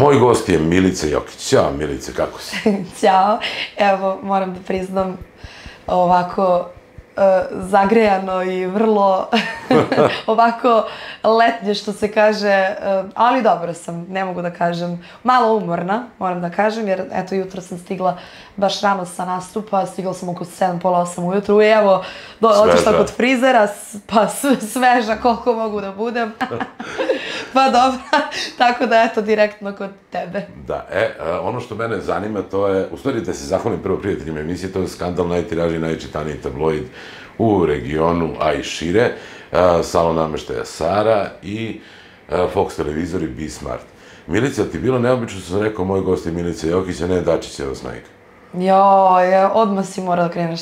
Moj gost je Milica Jokić. Ćao Milice, kako si? Ćao. Evo, moram da priznam ovako zagrejano i vrlo ovako letnje što se kaže, ali dobro sam, ne mogu da kažem, malo umorna, moram da kažem, jer eto jutro sam stigla baš rano sa nastupa, stigla sam oko 7, pola 8 ujutru i evo, otišla kod frizera, pa sveža koliko mogu da budem. Pa dobro, tako da eto, direktno kod tebe. Da, ono što mene zanima to je, u stvari da se zahvalim prvo prijateljima emisije, to je Skandal, najtiražniji, najčitaniji tabloid u regionu, a i šire, salon nameštaja Sara i Fox televizor i B-Smart. Milica, ti bilo neobično što sam rekao, moj gost je Milica Jokić, a ne Dačićeva snajka? Joj, odmah si mora da kreneš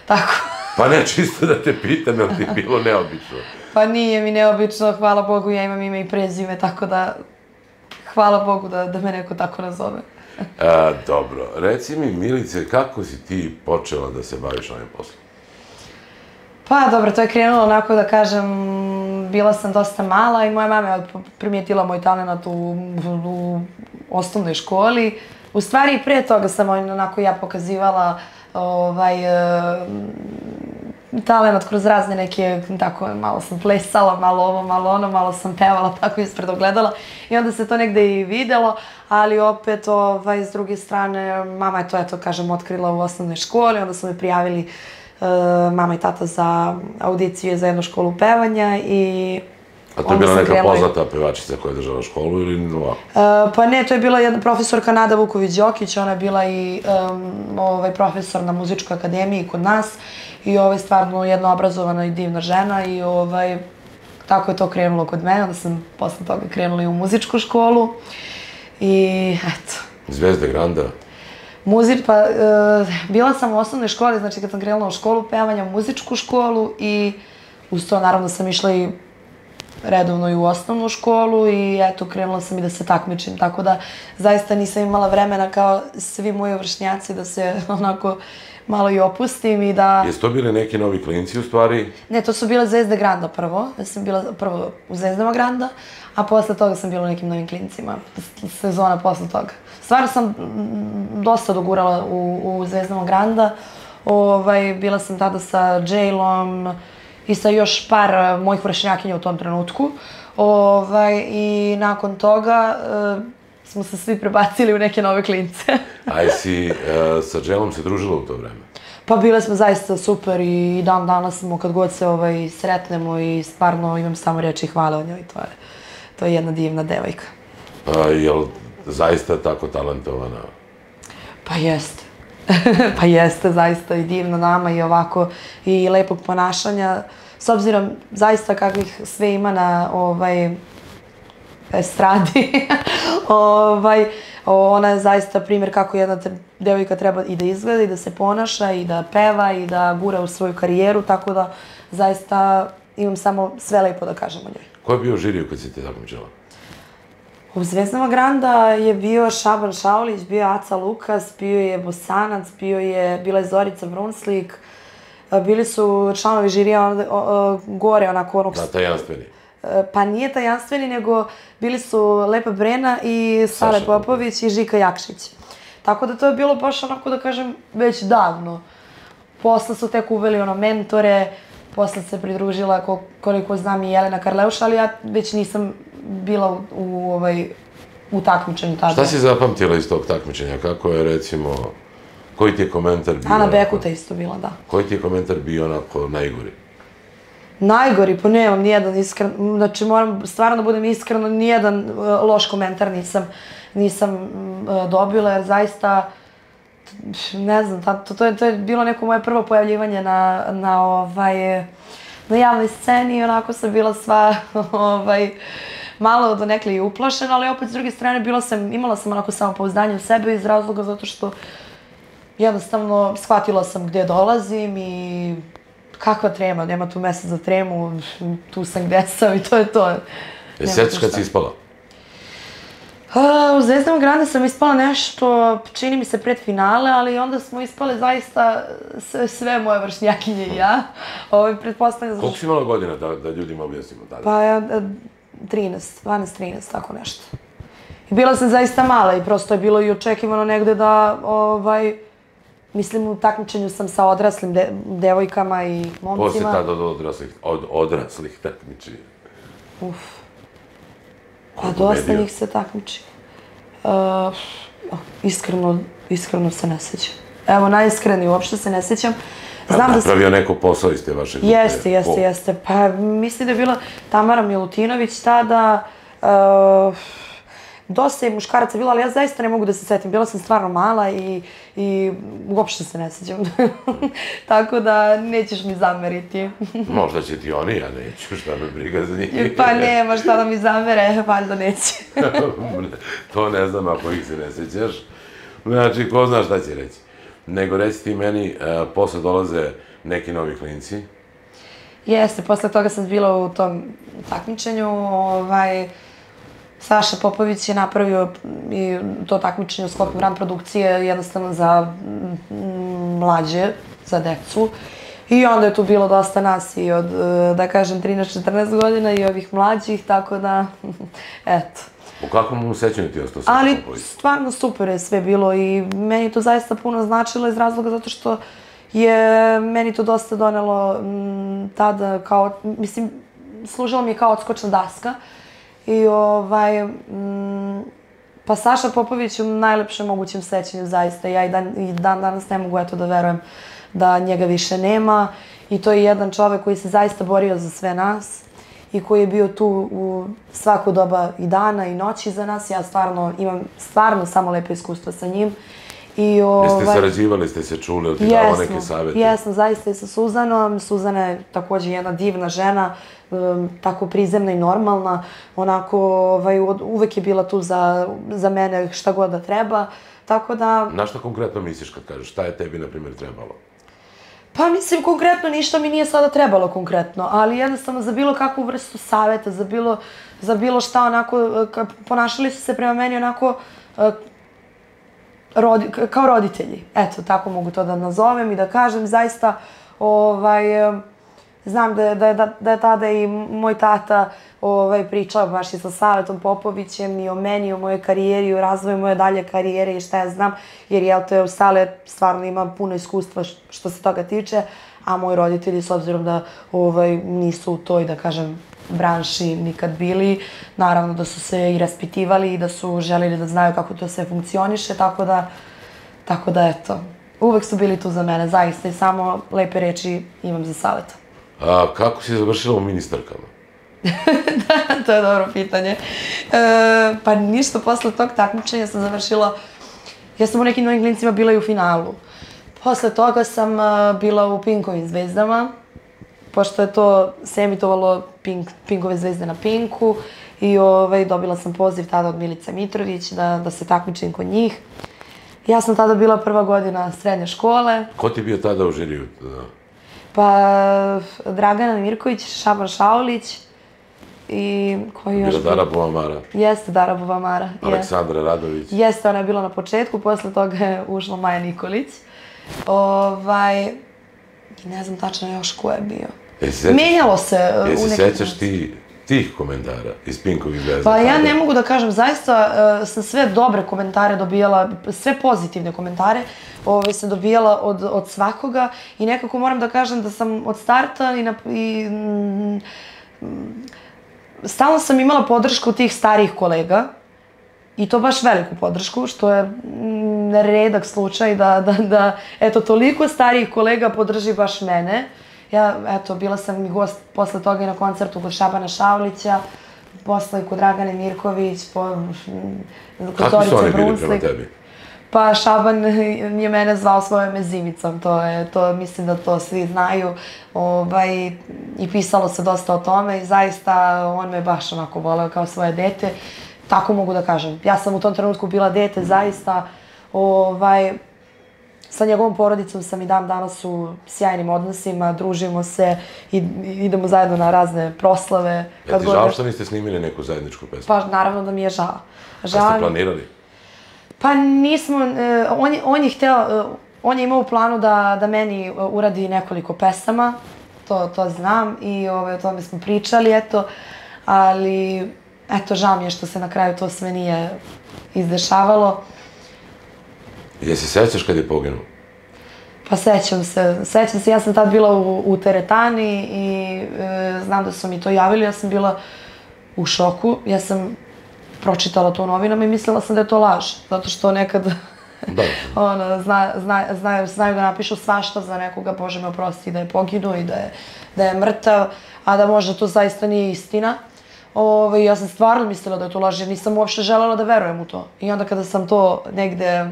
tako. Pa ne, čisto da te pitam, jel ti bilo neobično? Pa nije mi neobično, hvala Bogu, ja imam ime i prezime, tako da hvala Bogu da me neko tako nazove. Dobro, reci mi, Milice, kako si ti počela da se baviš ovim poslom? Pa dobro, to je krenulo onako da kažem, bila sam dosta mala i moja mama je primijetila moj talent u osnovnoj školi. U stvari, pre toga sam onako ja pokazivala talent kroz razne neke, tako, malo sam plesala, malo ovo, malo ono, malo sam pevala, tako ispred ogledala. I onda se to negde i videlo, ali opet, s druge strane, mama je to, eto, kažem, otkrila u osnovnoj školi, onda su me prijavili mama i tata za audicije za jednu školu pevanja i... A to je bila neka poznata pevačica koja je držala školu ili ovako? Pa ne, to je bila jedna profesorka Nada Vuković-Đokić, ona je bila i profesor na muzičkoj akademiji kod nas i stvarno jedna obrazovana i divna žena i tako je to krenulo kod mene, onda sam posle toga krenula i u muzičku školu i eto. Zvezde Granda? Pa bila sam u osnovnoj školi, znači kad sam krenula u školu pevanja, u muzičku školu i uz to naravno sam išla i redovno i u osnovnu školu i eto, krenula sam i da se takmičim, tako da zaista nisam imala vremena kao svi moji vršnjaci da se onako malo i opustim i da... Jesu to bili neki novi klinci u stvari? Ne, to su bile Zvezde Granda prvo, ja sam bila prvo u Zvezdama Granda, a posle toga sam bila u nekim novim klincima, sezona posle toga. Stvarno sam dosta dogurala u Zvezdama Granda, bila sam tada sa Džejlom, i sa još par mojih vršnjakinja u tom trenutku. I nakon toga smo se svi prebacili u neke nove klince. A jesi sa Dželom se družila u to vreme? Pa bile smo zaista super i dan danas smo kad god se sretnemo i stvarno imam samo reči hvale o njoj. To je jedna divna devojka. Jel zaista tako talentovana? Pa jeste. Pa jeste, zaista i divna nama i ovako i lepog ponašanja. S obzirom zaista kakvih sve ima na estradi, ona je zaista primjer kako jedna devojka treba i da izgleda i da se ponaša i da peva i da gura u svoju karijeru, tako da zaista imam samo sve lepo da kažem o njoj. Ko je bio u žiriju kad si te takmičila? U Zvezdama Granda je bio Šaban Šaulić, bio je Aca Lukas, bio je Bosanac, bila je Zorica Brunslik, bili su članovi žirija gore onako onog... Da, tajanstveni. Pa nije tajanstveni, nego bili su Lepa Brena i Sale Popović i Žika Jakšić. Tako da to je bilo baš onako da kažem već davno. Posle su tek uveli mentore, posle se pridružila koliko znam i Jelena Karleuša, ali ja već nisam bila u takmičenju tada. Šta si zapamtila iz tog takmičenja? Kako je, recimo, koji ti je komentar bio? Ana Bekuta isto bila, da. Koji ti je komentar bio onako najgori? Najgori? Pa nemam nijedan iskren, znači moram stvarno da budem iskreno, nijedan loš komentar nisam dobila, jer zaista, ne znam, to je bilo neko moje prvo pojavljivanje na javnoj sceni i onako sam bila sva malo donekle i uplašena, ali opet s druge strane imala sam onako samopouzdanje u sebe iz razloga zato što jednostavno shvatila sam gdje dolazim i kakva trema, nema tu mesta za tremu, tu sam gdje sam i to je to. Sjetiš kad si ispala? U Zvezdama Grande sam ispala nešto, čini mi se pred finale, ali onda smo ispale zaista sve moje vršnjakinje i ja. Pretpostavljam... Koliko si imala godina da ljudima objasnimo tada? Pa 13, 12-13, tako nešto. I bila sam zaista mala i prosto je bilo i očekivano negde da, mislim, u takmičenju sam sa odraslim devojkama i momcima. Ko si tada od odraslih takmičenja? Pa dosta njih se takmiči. Iskreno se ne sjećam. Evo, najiskreniji, uopšte se ne sjećam. Napravio neko posao iz te vaše grupe? Jeste. Pa mislim da je bila Tamara Milutinović tada. Dosta je muškaraca bilo, ali ja zaista ne mogu da se setim. Bila sam stvarno mala i uopšte se ne sjećam. Tako da nećeš mi zameriti. Možda će ti oni, ja neću, šta me briga za njih. Pa nema šta da mi zamere, valjda neće. To ne znam ako ih se ne sjećaš. Znači, ko zna šta će reći. Nego reci ti meni, posle dolaze neki novi klinci. Jeste, posle toga sam bila u tom takmičenju. Saša Popović je napravio i to takmičenje u sklopu Grand produkcije jednostavno za mlađe, za decu. I onda je tu bilo dosta nas i od, da kažem, 13-14 godina i ovih mlađih, tako da, eto. U kakvom sećanju ti ostao Saša Popović? Ali stvarno super je sve bilo i meni to zaista puno značilo iz razloga zato što je meni to dosta donelo tada kao, mislim, služilo mi je kao odskočna daska. I pa Saša Popović u najlepšem mogućem sećanju zaista. Ja i dan danas ne mogu da verujem da njega više nema. I to je jedan čovek koji se zaista borio za sve nas i koji je bio tu u svaku doba i dana i noći za nas. Ja stvarno imam samo lepe iskustva sa njim. Jeste sarađivali, ste se čuli, ili ti dao neke savete? Jesmo, zaista i sa Suzanom. Suzana je također jedna divna žena, tako prizemna i normalna. Onako, uvek je bila tu za mene šta god da treba. Tako da... Na šta konkretno misliš kad kažeš? Šta je tebi, na primjer, trebalo? Pa mislim, konkretno ništa mi nije sada trebalo konkretno, ali jednostavno za bilo kakvu vrstu saveta, za bilo šta onako, ponašali su se prema meni onako kao roditelji. Eto, tako mogu to da nazovem i da kažem. Zaista, znam da je tada i moj tata pričao baš i sa Savetom Popovićem i o meni, o mojoj karijeri, o razvoju moje dalje karijere i šta ja znam, jer Sale stvarno ima puno iskustva što se toga tiče, a moji roditelji, s obzirom da nisu u toj, da kažem, branši nikad bili, naravno da su se i raspitivali i da su želeli da znaju kako to sve funkcioniše, tako da eto, uvek su bili tu za mene, zaista, i samo lepe reči imam za Saleta. A kako si završila u ministarkama? Da, to je dobro pitanje. Pa ništa, posle tog takmičenja sam završila, ja sam u nekim novim klincima bila i u finalu. Posle toga sam bila u Pinkovim zvezdama, pošto je to se emitovalo Pinkove zvezde na Pinku i dobila sam poziv tada od Milice Mitrović da se takmičim kod njih. Ja sam tada bila prva godina srednje škole. Ko ti je bio tada u žiriju? Pa Dragana Mirković, Šaban Šaulić i koji još... Bila Dara Buvamara. Jeste, Dara Buvamara. Aleksandra Radović. Jeste, ona je bila na početku, posle toga je ušla Maja Nikolić. I ne znam tačno još ko je bio. Menjalo se u nekim... Jesi sećaš ti tih komentara iz Pinkovih zvezda? Pa ja ne mogu da kažem, zaista sam sve dobre komentare dobijala, sve pozitivne komentare sam dobijala od svakoga i nekako moram da kažem da sam od starta i stalno sam imala podršku tih starijih kolega i to baš veliku podršku, što je redak slučaj da eto, toliko starijih kolega podrži baš mene. Ja, eto, bila sam i gost posle toga i na koncertu kod Šabana Šaulića, posle kod Dragane Mirković, kod Zorice Brunslik. Kakvi su oni bili prema tebi? Pa Šaban je mene zvao svojom mezimicom, mislim da to svi znaju. I pisalo se dosta o tome i zaista on me baš onako voleo kao svoje dete. Tako mogu da kažem. Ja sam u tom trenutku bila dete, zaista. Sa njegovom porodicom sam i dan danas u sjajnim odnosima, družimo se i idemo zajedno na razne proslave. Je ti žao što niste snimili neku zajedničku pesmu? Pa naravno da mi je žao. Kad ste planirali? Pa nismo, on je imao u planu da meni uradi nekoliko pesama, to znam i o tome smo pričali, eto, ali eto, žao mi je što se na kraju to sve nije izdešavalo. Jesi sećaš kad je poginuo? Pa sećam se, ja sam tad bila u teretani i znam da su mi to javili, ja sam bila u šoku, ja sam pročitala to u novinama i mislila sam da je to laž, zato što nekad znaju da napišu svašta za nekoga, Bože me oprosti, da je poginuo i da je mrtav, a da možda to zaista nije istina. Ja sam stvarno mislila da je to laž, jer nisam uopšte želela da verujem u to. I onda kada sam to negde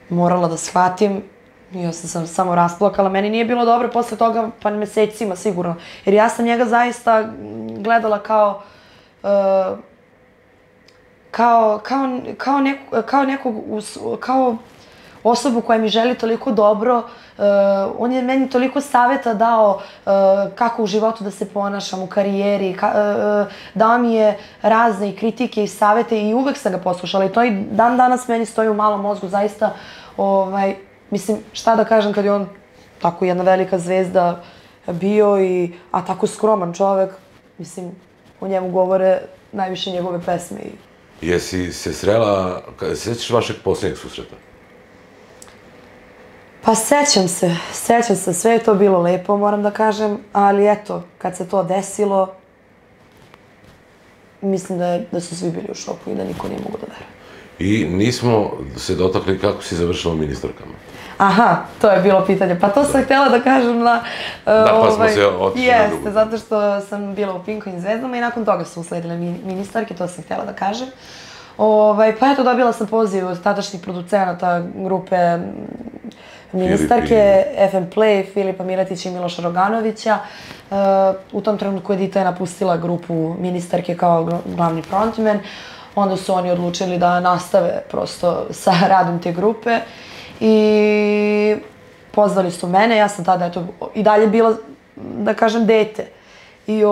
morala da shvatim, ja sam samo rasplakala. Meni nije bilo dobro posle toga, pa mesecima sigurno. Jer ja sam njega zaista gledala kao osobu koja mi želi toliko dobro. On je meni toliko saveta dao kako u životu da se ponašam, u karijeri, dao mi je razne i kritike i savete i uvek sam ga poslušala i to i dan danas meni stoji u malom mozgu, zaista, mislim, šta da kažem kad je on tako jedna velika zvezda bio, a tako skroman čovek, mislim, o njemu govore najviše njegove pesme. Jesi se srela, sećaš vašeg posljednjeg susreta? Pa sećam se, sve je to bilo lepo, moram da kažem, ali eto, kad se to desilo, mislim da su svi bili u šoku i da niko nije mogu da veruje. I nismo se dotakli kako si završila ministarkama. Aha, to je bilo pitanje. Pa to sam htjela da kažem na... Da, pa smo se otišli na drugu. Jeste, zato što sam bila u Pinkovim zvezdama i nakon toga su usledile ministarke, to sam htjela da kažem. Pa eto, dobila sam poziv od tadašnjih producenata grupe ministarke, FM Play, Filipa Miletića i Miloša Roganovića. U tom trenutku Edita je napustila grupu ministarke kao glavni frontman. Onda su oni odlučili da nastave prosto sa radom te grupe i pozvali su mene. Ja sam tada, eto, i dalje bila, da kažem, dete. I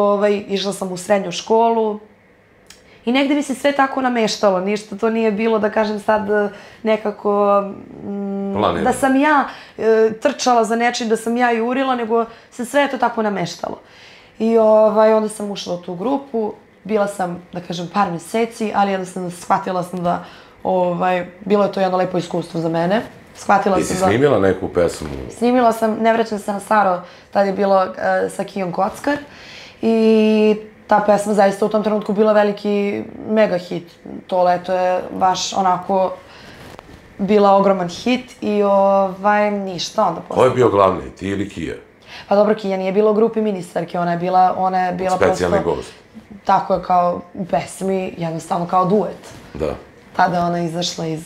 išla sam u srednju školu i negde mi se sve tako nameštalo. Ništa to nije bilo, da kažem sad, nekako da sam ja trčala za nečim, da sam ja jurila, nego se sve to tako nameštalo. I onda sam ušla u tu grupu. Bila sam, da kažem, par meseci, ali jednostavno shvatila sam da bilo je to jedno lepo iskustvo za mene. Jesi snimila neku pesmu? Snimila sam Ne vraćam se na staro, tad je bilo sa Kijom Kockar. I ta pesma zaista u tom trenutku bila veliki mega hit. To leto je baš onako bila ogroman hit i ništa onda posle. Ko je bio glavni, ti ili Kija? Pa dobro, Kija nije bila u grupi ministarke, ona je bila specijalni gost. Tako je, kao u pesmi, jednostavno kao duet. Da. Tada je ona izašla iz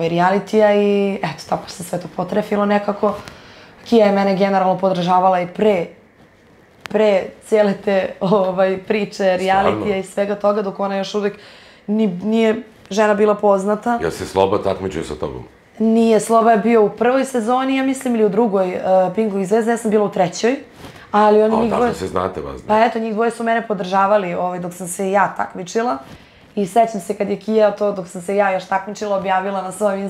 realitija i eto, tako se sve to potrefilo nekako. Kija je mene generalno podržavala i pre cijele te priče, realitija i svega toga, dok ona još uvek nije žena bila poznata. Jel se Sloba takmičio sa tobom? Nije, Sloba je bio u prvoj sezoni, ja mislim, ili u drugoj Pinkovih zvezda, ja sam bila u trećoj. Ali oni njih dvoje... Tako se znate vas. Pa eto, njih dvoje su mene podržavali dok sam se ja takmičila. I sećam se kad je Kija to, dok sam se ja još takmičila, objavila na svojom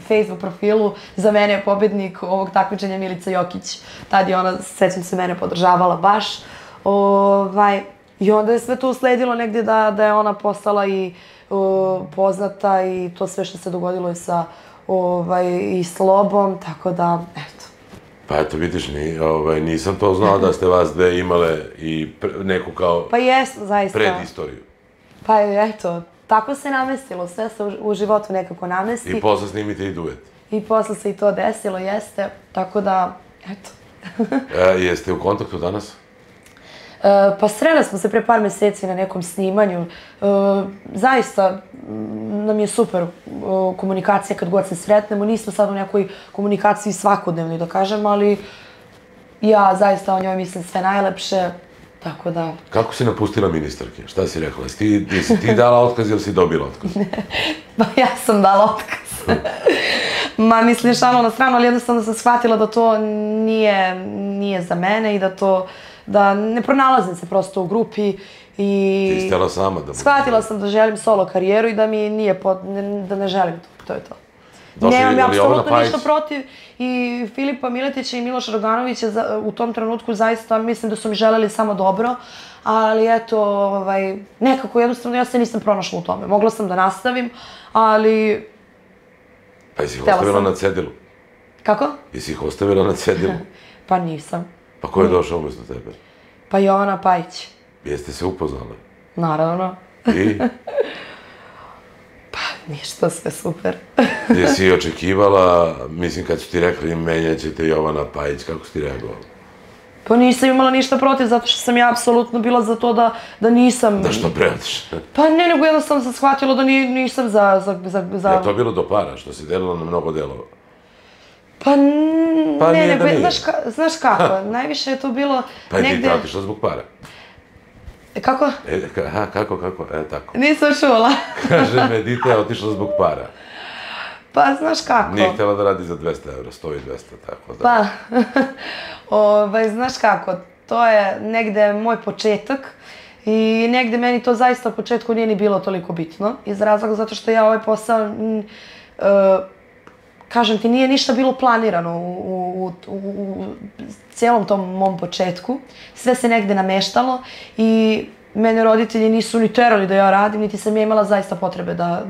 Facebook profilu, za mene je pobednik ovog takmičenja Milica Jokić. Tad je ona, sećam se, mene podržavala baš. I onda je sve to usledilo negdje da je ona postala i poznata i to sve što se dogodilo je sa i Slobom, tako da, eto. Pa eto, vidiš, nisam to znao da ste vas dve imale i neku kao predistoriju. Pa eto, tako se namestilo, sve se u životu nekako namesti. I posle snimite i duet. I posle se i to desilo, jeste, tako da, eto. Jeste u kontaktu danas? Pa sreli smo se pre par meseci na nekom snimanju. Zaista nam je super komunikacija kad god se sretnemo. Nismo sad u nekoj komunikaciji svakodnevnoj, da kažem, ali ja zaista o njoj mislim sve najlepše, tako da... Kako si napustila ministarke? Šta si rekla? Jesi ti dala otkaz ili si dobila otkaz? Pa ja sam dala otkaz. Ma mislim, šalno na stranu, ali jednostavno sam shvatila da to nije za mene i da ne pronalazim se prosto u grupi i... Ti stela sama da... Shvatila sam da želim solo karijeru i da mi nije, da ne želim to, to je to. Nemam ja apsolutno ništa protiv i Filipa Miletića i Miloša Roganovića u tom trenutku zaista mislim da su mi želeli samo dobro, ali eto, nekako jednostavno ja se nisam pronašla u tome. Mogla sam da nastavim, ali... Pa jesi ih ostavila na cedilu? Kako? Jesi ih ostavila na cedilu? Pa nisam. Pa ko je došao umjesto tebe? Pa Jovana Pajić. Jeste se upoznali? Naravno. I? Pa ništa, sve super. Jesi očekivala, mislim kad su ti rekli menjat ćete Jovana Pajić, kako si ti reagovala? Pa nisam imala ništa protiv, zato što sam ja apsolutno bila za to da nisam... Da što preodiš? Pa ne, nego jednostavno sam shvatila da nisam za... Je to bilo do para, što si delila na mnogo delova? Pa ne, nego, znaš kako, najviše je to bilo negde... Pa i ti negde... otišla zbog para? Kako? Kako? Tako. Nisam čula. Kaže me, dite je otišla zbog para. Pa, znaš kako? Nije htjela da radi za 200 € 100 i 200, tako da. Pa, znaš kako, to je negde moj početak i negde meni to zaista u početku nije ni bilo toliko bitno. Iz razloga zato što ja ovaj posao, kažem ti, nije ništa bilo planirano u cijelom tom mom početku. Sve se negde nameštalo i mene roditelji nisu ni terali da ja radim, niti sam ja imala zaista potrebe da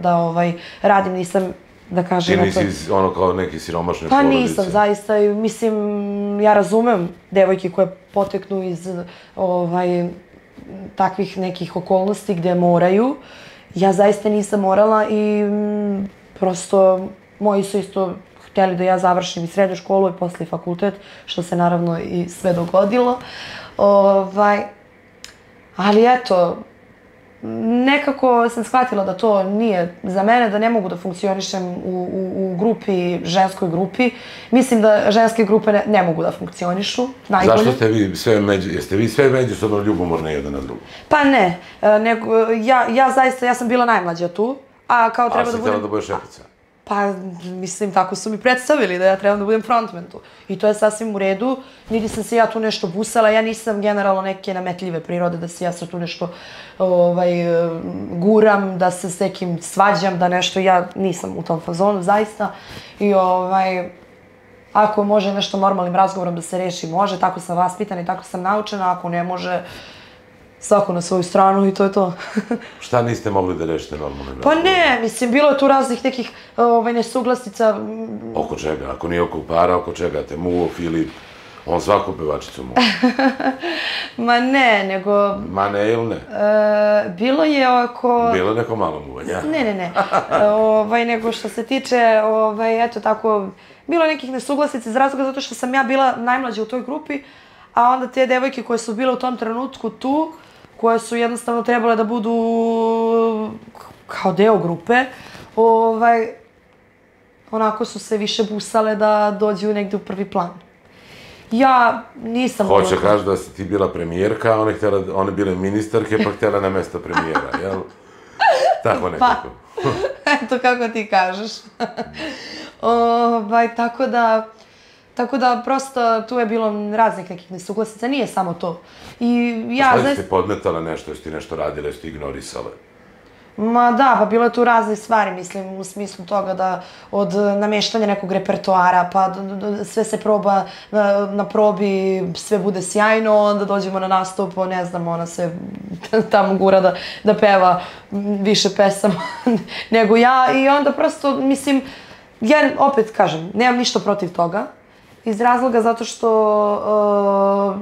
radim, nisam, da kažem... Ti nisi ono kao neki siromašne porodice? Pa nisam, zaista, mislim, ja razumem devojke koje poteknu iz takvih nekih okolnosti gde moraju. Ja zaista nisam morala i prosto moji su isto htjeli da ja završim i srednju školu i posle fakultet, što se naravno i sve dogodilo. Ali eto, nekako sam shvatila da to nije za mene, da ne mogu da funkcionišem u grupi, ženskoj grupi. Mislim da ženske grupe ne mogu da funkcionišu, najbolje. Zašto ste vi sve jeste vi sve međusobno ljubomorne jedan na drugu? Pa ne, nego ja zaista, ja sam bila najmlađa tu, a kao treba da budem... A si htjela da budeš šefica? Pa, mislim, tako su mi predstavili da ja trebam da budem frontman tu. I to je sasvim u redu, niti sam se ja tu nešto busala, ja nisam generalno neke nametljive prirode, da se ja sad tu nešto guram, da se s nekim svađam, da nešto, ja nisam u tom fazonu, zaista. I ako može nešto normalnim razgovorom da se reši, može, tako sam vaspitana i tako sam naučena, ako ne može, svako na svoju stranu i to je to. Šta niste mogli da rešite normalnim Pa ne, mislim, bilo je tu raznih nekih nesuglasnica. Oko čega? Ako nije oko para, oko čega? Te muo, Filip, on svaku pevačicu muo. Ma ne, nego... Ma ne ili ne? Bilo je oko... Bilo je neko malo muvanja. Ne. Nego što se tiče, eto tako, bilo je nekih nesuglasica iz razloga zato što sam ja bila najmlađa u toj grupi, a onda te devojke koje su bile u tom trenutku tu, koje su jednostavno trebale da budu kao deo grupe, onako su se više busale da dođu negde u prvi plan. Ja nisam... Hoće kaži da si ti bila premijerka, a one bile ministarke, pa htjela na mjesto premijera, jel? Tako nekako. Eto kako ti kažeš. Tako da, prosto, tu je bilo raznih nekih nesuglasica, nije samo to. Šta si ti podmetala nešto, jesi ti nešto radila, jesi ti ignorisala? Ma da, pa bilo je tu razne stvari, mislim, u smislu toga da od namještanja nekog repertoara, pa sve se proba na probi, sve bude sjajno, onda dođemo na nastup, ne znam, ona se tamo gura da peva više pesama nego ja i onda prosto, mislim, ja opet kažem, nemam ništa protiv toga, iz razloga zato što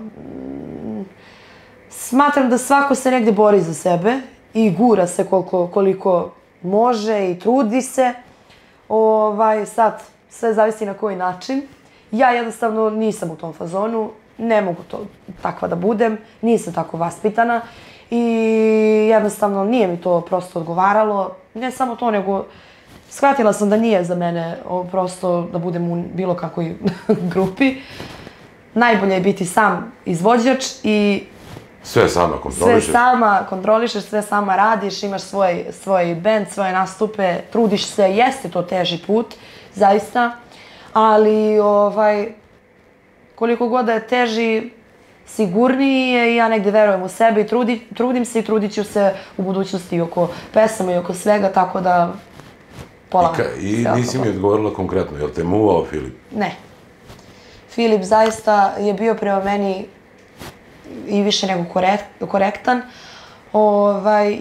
smatram da svako se negdje bori za sebe i gura se koliko može i trudi se. Sad, sve zavisi na koji način. Ja jednostavno nisam u tom fazonu, ne mogu to takva da budem, nisam tako vaspitana i jednostavno nije mi to prosto odgovaralo. Ne samo to, nego shvatila sam da nije za mene prosto da budem u bilo kakvoj grupi. Najbolje je biti sam izvođač i sve sama kontrolišeš? Sve sama kontrolišeš, sve sama radiš, imaš svoj band, svoje nastupe, trudiš se, jeste to teži put, zaista, ali koliko god da je teži, sigurniji je i ja negde verujem u sebe i trudim se i trudit ću se u budućnosti oko pesama i oko svega, tako da pola. I nisi mi odgovorila konkretno, je li te muvao Filip? Ne. Filip zaista je bio prema meni i više nego korektan.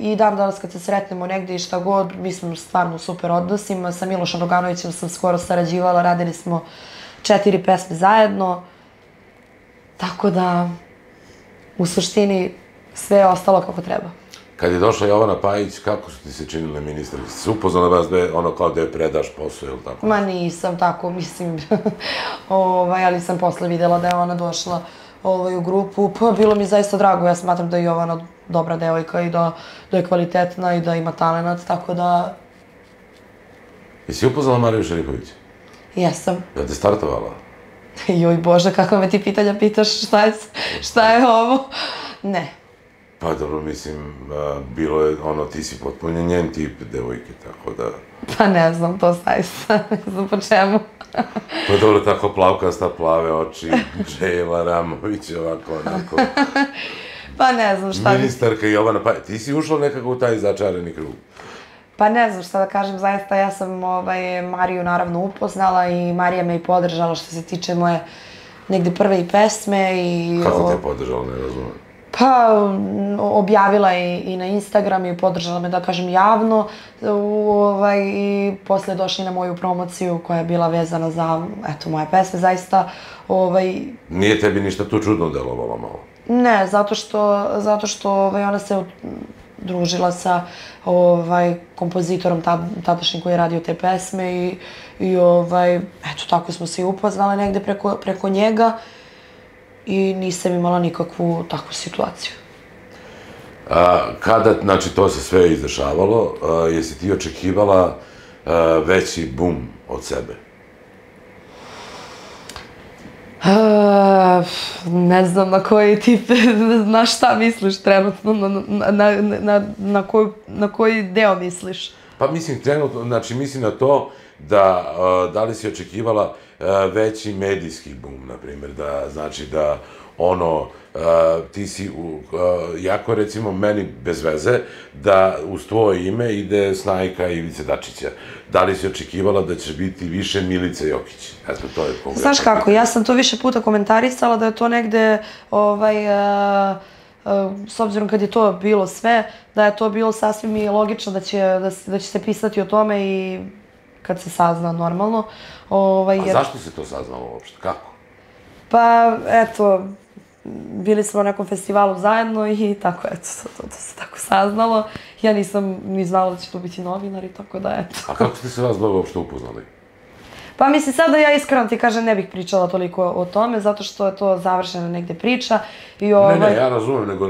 I dan danas kad se sretnemo negdje i šta god, mi smo stvarno u super odnosima. Sa Milošom Roganovićem sam skoro sarađivala, radili smo 4 pesme zajedno. Tako da, u suštini, sve je ostalo kako treba. Kad je došla Jovana Pajić, kako su ti se činile ministri? Si se upoznala vas ono kao da je predaš posao ili tako? Ma nisam tako, mislim, ali sam posle videla da je ona došla u grupu. Pa bilo mi zaista drago, ja smatram da je Jovana dobra devojka i da je kvalitetna i da ima talenat, tako da... Jesi upoznala Mariju Šerifović? Jesam. Ja te startovala? Joj Bože, kakva me ti pitanja pitaš, šta je ovo? Ne. Pa dobro, mislim, bilo je ono, ti si potpuno njen tip devojke, tako da... Pa ne znam, to zaista, ne znam po čemu. Pa dobro, tako plavkasta, plave oči, Željela Ramović, ovako, onako. Pa ne znam šta... Ministarka Jovana, pa ti si ušla nekako u taj začarani krug? Pa ne znam šta da kažem, zaista ja sam Mariju naravno upoznala i Marija me i podržala što se tiče moje negde prve i pesme i... Kako te je podržala, ne razumem? Pa objavila i na Instagram i podržala me da kažem javno i posle došli na moju promociju koja je bila vezana za, eto, moje pesme, zaista... Nije tebi ništa tu čudno delovalo malo? Ne, zato što ona se družila sa kompozitorom tadašnjim koji je radio te pesme i eto, tako smo se i upoznali negde preko njega i nisam imala nikakvu takvu situaciju. Kada, znači, to se sve izdešavalo, jesi ti očekivala veći bum od sebe? Ne znam na koji tip, na šta misliš trenutno, na koji deo misliš? Pa mislim trenutno, znači mislim na to da li si očekivala veći medijski bum, na primjer, da znači da ono, ti si, jako recimo meni bez veze, da uz tvoje ime ide Snajka Ivice Dačića. Da li si očekivala da će biti više Milice Jokić? Eto, to je konkretno. Znaš kako, ja sam to više puta komentarisala da je to negde, s obzirom kad je to bilo sve, da je to bilo sasvim i logično da će se pisati o tome i kad se sazna normalno. A zašto se to saznalo uopšte? Kako? Pa, eto, bili smo na nekom festivalu zajedno i tako, eto, to se tako saznalo. Ja nisam ni znala da će tu biti novinari, tako da, eto. A kako ste se vas dvoje uopšte upoznali? Pa mislim, sada ja iskreno ti kažem, ne bih pričala toliko o tome, zato što je to završena negde priča. Ne, ja razumem, nego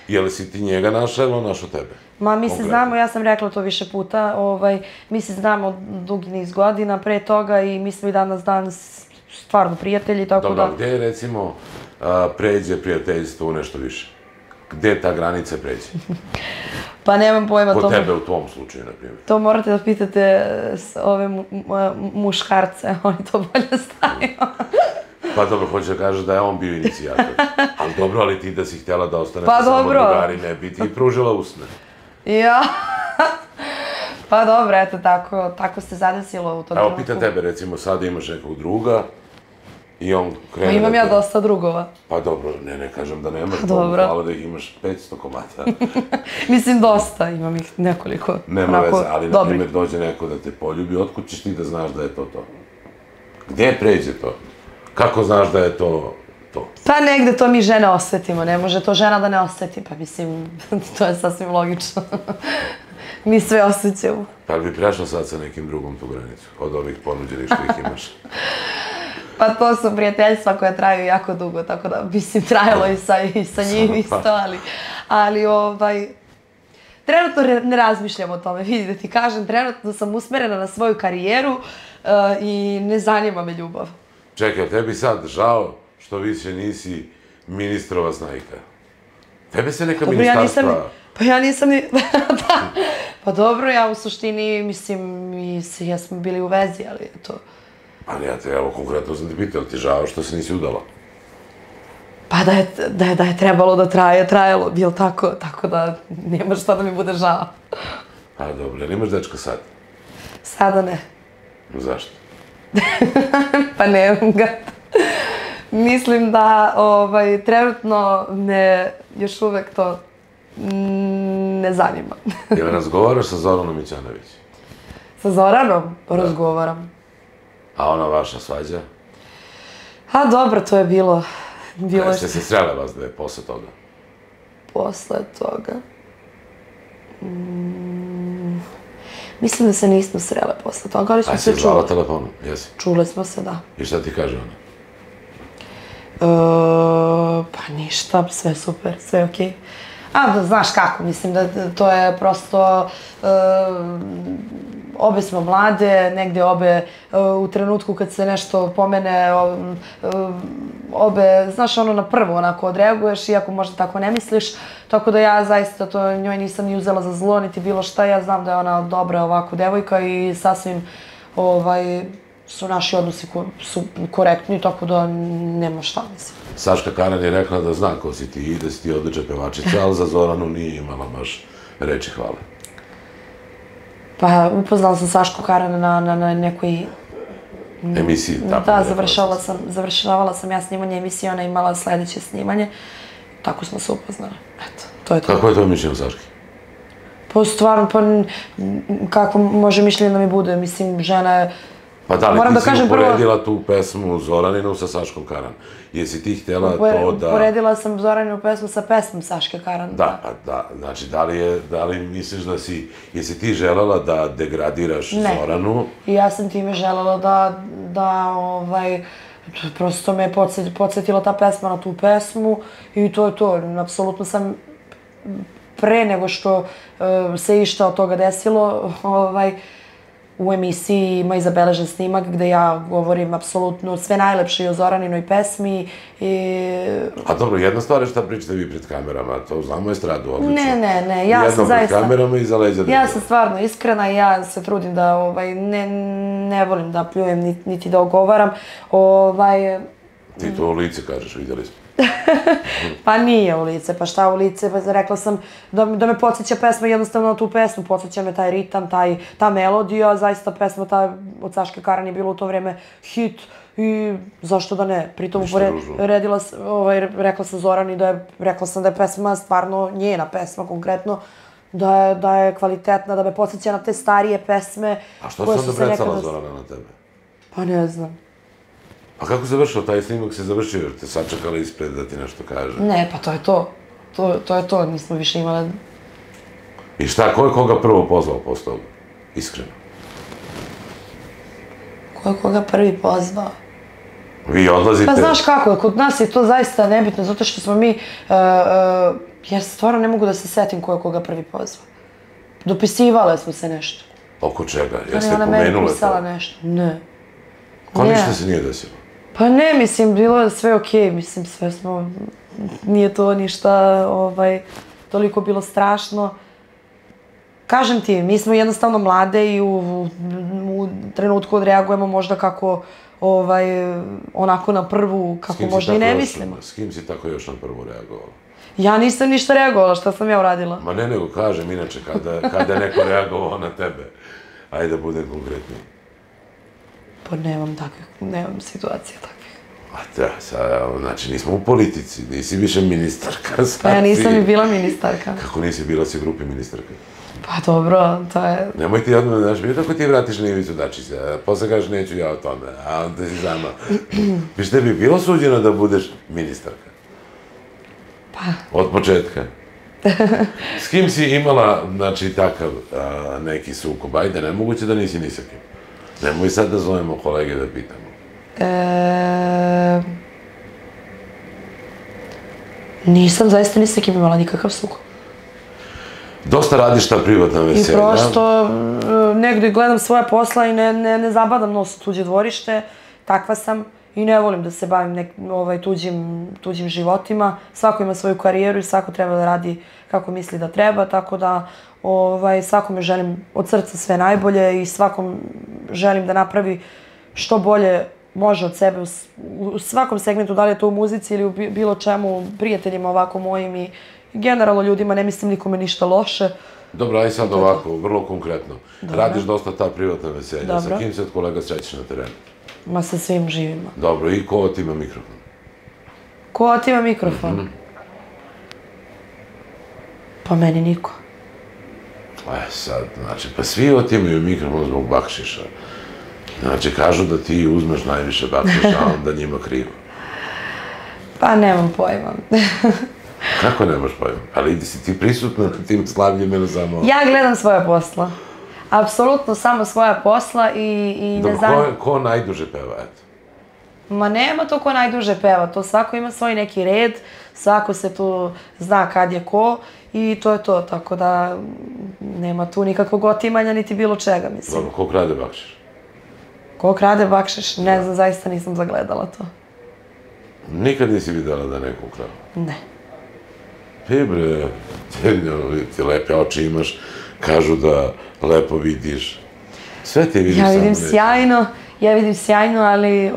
je li si ti njega našla ili on našao tebe? Ma, mi se znamo, ja sam rekla to više puta, mi se znamo dugi niz godina pre toga i mi smo i danas stvarno prijatelji, tako da... Dobro, gde recimo pređe prijateljstvo u nešto više? Gde ta granica pređe? Pa nemam pojma to... Kod tebe u tvom slučaju, na primjer. To morate da pitate ove muškarce, oni to bolje znaju. Pa dobro, hoće da kažeš da je on bio inicijator. Ali dobro, ali ti da si htjela da ostanete samo drugari, ne bi ti pružila usne. Ja. Pa dobro, eto, tako se zadesilo u to trenutku. Evo, pitam tebe, recimo, sada imaš nekog druga i on krene... Pa imam ja dosta drugova. Pa dobro, ne kažem da nemaš, hvala da ih imaš 500 komada. Mislim, dosta, imam ih nekoliko. Nema veze, ali na primjer dođe neko da te poljubi, otkud ćeš ti da znaš da je to to? Gde pređe to? Kako znaš da je to to? Pa negde to mi žene osetimo, ne može to žena da ne oseti, pa mislim, to je sasvim logično. Mi sve osjećamo. Pa bi prešla sad sa nekim drugom tu granicu, od ovih ponuđenih što ih imaš? Pa to su prijateljstva koje traju jako dugo, tako da mislim trajalo i sa njim isto, ali trenutno ne razmišljam o tome, vidi da ti kažem, trenutno sam usmerena na svoju karijeru i ne zanima me ljubav. Čekaj, tebi sad žao što više nisi ministrova Snajka? Tebe se neka ministarstva... Pa ja nisam ni... Pa dobro, ja u suštini, mislim, mi smo bili u vezi, ali eto... Ali ja te, evo, konkretno sam te pitao, ti žao što se nisi udala? Pa da je trebalo da traje, trajalo, bil tako da nema šta da mi bude žao. A dobro, jel imaš dečka sad? Sada ne. Zašto? Pa nemam ga. Mislim da trenutno me još uvek to ne zanima. Jel razgovaraš sa Zoranom Mićanović? Sa Zoranom razgovaram. A ona vaša svađa? A dobro, to je bilo... Ste se srele vas da je posle toga? Posle toga... Mislim da se nismo srele posle toga, ali smo se čuli. A si zvala telefonom, jesi? Čule smo se, da. I šta ti kaže ona? Pa ništa, sve super, sve okej. A, znaš kako, mislim da to je prosto... Obe smo mlade, negde obe u trenutku kad se nešto pomene, obe, znaš, ono na prvo onako odreaguješ, iako možda tako ne misliš. Tako da ja zaista to njoj nisam ni uzela za zlo, niti bilo šta. Ja znam da je ona dobra ovako devojka i sasvim su naši odnosi su korektni, tako da nema šta, mislim. Saška Karan je rekla da zna ko si ti i da si ti odlična pevačica, ali za Zoranu nije imala baš reči hvale. Pa upoznala sam Sašku Karana na nekoj... Emisiji, tako da, završavala sam ja snimanje emisije, ona je imala sledeće snimanje. Tako smo se upoznali. Eto, to je to. Kako je to mišljenje o Saški? Pa stvarno, pa kako može mišljenje da mi bude, mislim, žena je... Pa da li ti si uporedila tu pesmu Zoraninu sa Saškom Karan? Jesi ti htjela to da... Uporedila sam Zoraninu pesmu sa pesmom Saške Karan. Da, pa da. Znači, da li misliš da si... Jesi ti želela da degradiraš Zoranu? I ja sam time želela da prosto me podsjetila ta pesma na tu pesmu i to je to. Apsolutno sam pre nego što se išta od toga desilo, u emisiji ima i zabeležen snimak gde ja govorim apsolutno sve najlepše i o Zoraninoj pesmi. A dobro, jedna stvar je šta pričate vi pred kamerama, to znamo estradu odlično. Ne, ja sam zaista... Jedno pred kamerama i za leđa drugo. Ja sam stvarno iskrena i ja se trudim da ne volim da pljujem niti da ogovaram. Ti to u lice kažeš, vidjeli smo. Pa nije u lice, pa šta u lice, pa rekla sam da me podsjeća pesma jednostavno na tu pesmu, podsjeća me taj ritam, ta melodija, zaista pesma ta od Saške Karan je bila u to vreme hit i zašto da ne, pritom rekla sam Zorani rekla sam da je pesma stvarno njena pesma konkretno, da je kvalitetna, da me podsjeća na te starije pesme. A što se onda brecala Zorana na tebe? Pa ne znam. A kako se završio? Taj snimak se završio jer te sačekala ispred da ti nešto kaže? Ne, pa to je to. To je to, nismo više imali... I šta, ko je koga prvo pozvao posle toga? Iskreno. Ko je koga prvi pozvao? Vi odlazite... Pa znaš kako, kod nas je to zaista nebitno, zato što smo mi... Ja stvarno ne mogu da se setim ko je koga prvi pozvao. Dopisivale smo se nešto. Oko čega? Jeste Ona meni pomenule pisala to? nešto. Ne. Ko ništa se nije desilo? Pa ne, mislim, bilo je sve okej, mislim, sve smo... Nije to ništa, toliko bilo strašno. Kažem ti, mi smo jednostavno mlade i u trenutku odreagujemo možda kako, onako na prvu, kako možda i ne mislimo. S kim si tako još na prvu reagovala? Ja nisam ništa reagovala, šta sam ja uradila? Ma ne, nego kažem, inače, kada je neko reagovao na tebe, ajde da budem konkretniji. Pa nemam situacija takvih. A da, znači nismo u politici, nisi više ministarka. Pa ja nisam ni bila ministarka. Kako nisi bila si u grupi ministarka? Pa dobro, to je... Nemoj ti odmah, znaš, bio tako ti vratiš na Ivicu Dačića, posle kažeš neću ja o tome, a onda si sama. Viš tebi bilo suđeno da budeš ministarka? Pa... Od početka. S kim si imala, znači, takav neki sukob? Ajde, nemoguće da nisi ni sa kim. Nemoj sad da zovemo kolege da pitamo. Nisam, zaista ni sa kim imala nikakav sukob. Dosta radiš ta privatna veselja. I prosto negdje gledam svoja posla i ne zabadam nos u tuđe dvorište. Takva sam i ne volim da se bavim tuđim životima. Svako ima svoju karijeru i svako treba da radi kako misli da treba, tako da svakome želim od srca sve najbolje i svakom želim da napravi što bolje može od sebe u svakom segmentu, da li je to u muzici ili u bilo čemu, prijateljima ovako mojim i generalno ljudima, ne mislim nikome ništa loše, Dobro, aj sad ovako, vrlo konkretno. Radiš dosta ta privatna veselja. Sa kim se od kolega srećeš na terenu? Ma sa svim živima. Dobro, i ko otima mikrofon? Ko otima mikrofon? Pa meni niko. Sad, znači, pa svi otimaju mikrofon zbog bakšiša. Znači, kažu da ti uzmeš najviše bakšiša, a onda njima krivo. Pa nemam pojma. Kako nemaš pojma? Ali si ti prisutna na tim slavljima ili samo... Ja gledam svoje posla. Apsolutno samo svoja posla i ne znam... Dobro, ko najduže peva, eto? Ma nema to ko najduže peva, to svako ima svoj neki red, svako se tu zna kad je ko i to je to, tako da nema tu nikakvog otimanja niti bilo čega, mislim. Dobro, ko krade bakšiš? Ko krade bakšiš? Ne znam, zaista nisam zagledala to. Nikad nisi videla da neko ukrao? Ne. Bre, ti lepe oči imaš, kažu da lepo vidiš. Sve ti vidiš samo nešto. Ja vidim sjajno, ali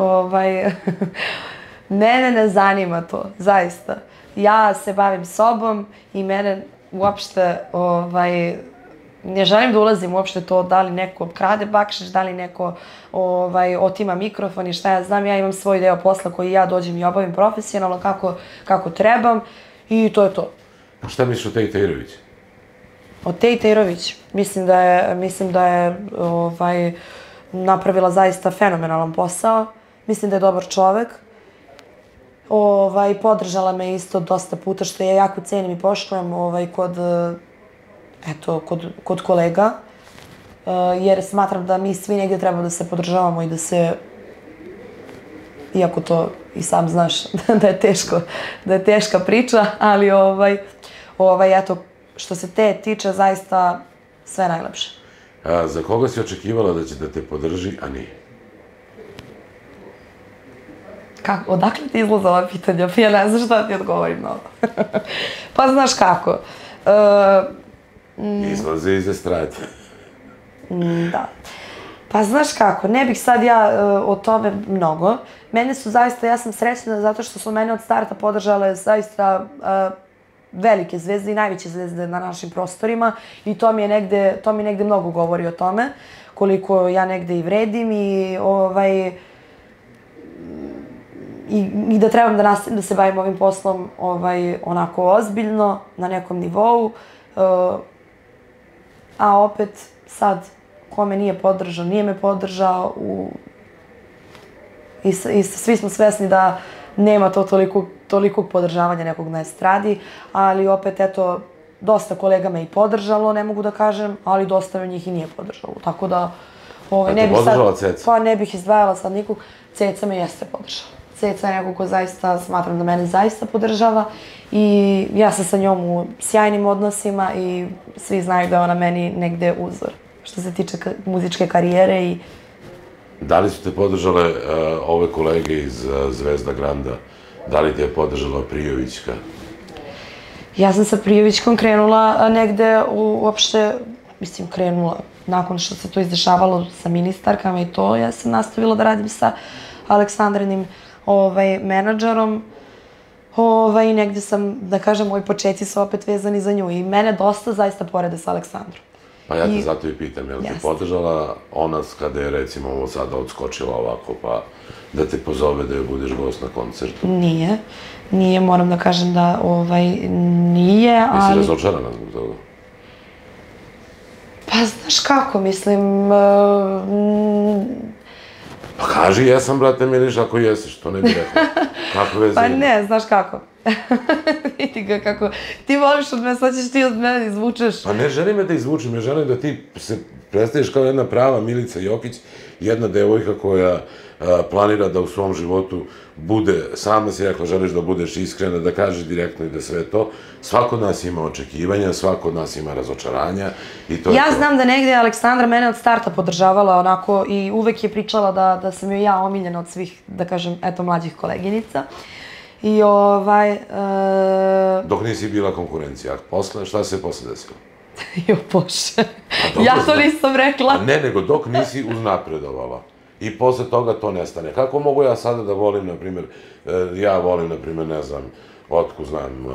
mene ne zanima to, zaista. Ja se bavim sobom i mene uopšte, ne želim da ulazim uopšte to da li neko krade bakšiš, da li neko otima mikrofon i šta ja znam. Ja imam svoj deo posla koji ja dođem i obavim profesionalno kako trebam i to je to. A šta misliš o Teji Tejrović? O Teji Tejrović? Mislim da je napravila zaista fenomenalan posao. Mislim da je dobar čovek. Podržala me isto dosta puta, što ja jako cenim i poštujem kod kolega. Jer smatram da mi svi negdje trebamo da se podržavamo i da se, iako to i sam znaš da je teška priča, ali eto, što se te tiče, zaista sve najlepše. Za koga si očekivala da će da te podrži, a nije? Odakle ti izlaze ova pitanja? Ja ne znam šta ti odgovorim na ovo. Pa znaš kako. Izlaze iz estrade. Da. Pa znaš kako, ne bih sad ja o tome mnogo. Mene su zaista, ja sam srećna zato što su mene od starta podržale zaista velike zvezde i najveće zvezde na našim prostorima i to mi negde mnogo govori o tome, koliko ja negde i vredim i da trebam da nastavim da se bavim ovim poslom onako ozbiljno, na nekom nivou, a opet sad ko me nije podržao, nije me podržao i svi smo svesni da nema to tolikog podržavanja nekog na estradi, ali opet, eto, dosta kolega me i podržalo, ne mogu da kažem, ali dosta njih i nije podržalo, tako da ne bih sad... Pa ne bih izdvajala sad nikog, Ceca me jeste podržala. Ceca je neko ko zaista, smatram da mene zaista podržava i ja sam sa njom u sjajnim odnosima i svi znaju da je ona meni negde uzor, što se tiče muzičke karijere i... Da li su te podržale ove kolege iz Zvezda Granda? Da li te je podržala Prijovićka? Ja sam sa Prijovićkom krenula negde uopšte, mislim krenula, nakon što se to izdešavalo sa ministarkama i to, ja sam nastavila da radim sa Aleksandrinim menadžerom i negde sam, da kažem, moji početci su opet vezani za nju i mene dosta zaista porede sa Aleksandrom. Pa ja te zato i pitam, je li te podržala ona kada je, recimo, ovo sada odskočila ovako, pa da te pozove da joj budeš gost na koncertu? Nije, moram da kažem da nije, ali... Jesi razočarana zbog toga? Pa znaš kako, mislim... Pa kaži, jesam, brate Miliš, ako jesi, što ne bi rekao. Kako veze ima? Pa ne, znaš kako. Vidi ga kako... Ti voliš od mene, sad ćeš ti od mene izvučeš. Pa ne želim me da izvučem, ja želim da ti se predstaviš kao jedna prava Milica Jokić, jedna devojka koja planira da u svom životu bude, sama si rekla, želiš da budeš iskrena, da kažeš direktno i da sve to. Svako od nas ima očekivanja, svako od nas ima razočaranja i to je to. Ja znam da negde je Aleksandra mene od starta podržavala onako i uvek je pričala da sam joj ja omiljena od svih, da kažem, eto, mlađih koleginica. I Dok nisi bila konkurencija, posle, šta se posle desilo? Jo, Bože, ja to nisam rekla. Ne, nego dok nisi uznapredovala. I posle toga to nestane. Kako mogu ja sada da volim, na primjer, ja volim, na primjer, ne znam, otko znam,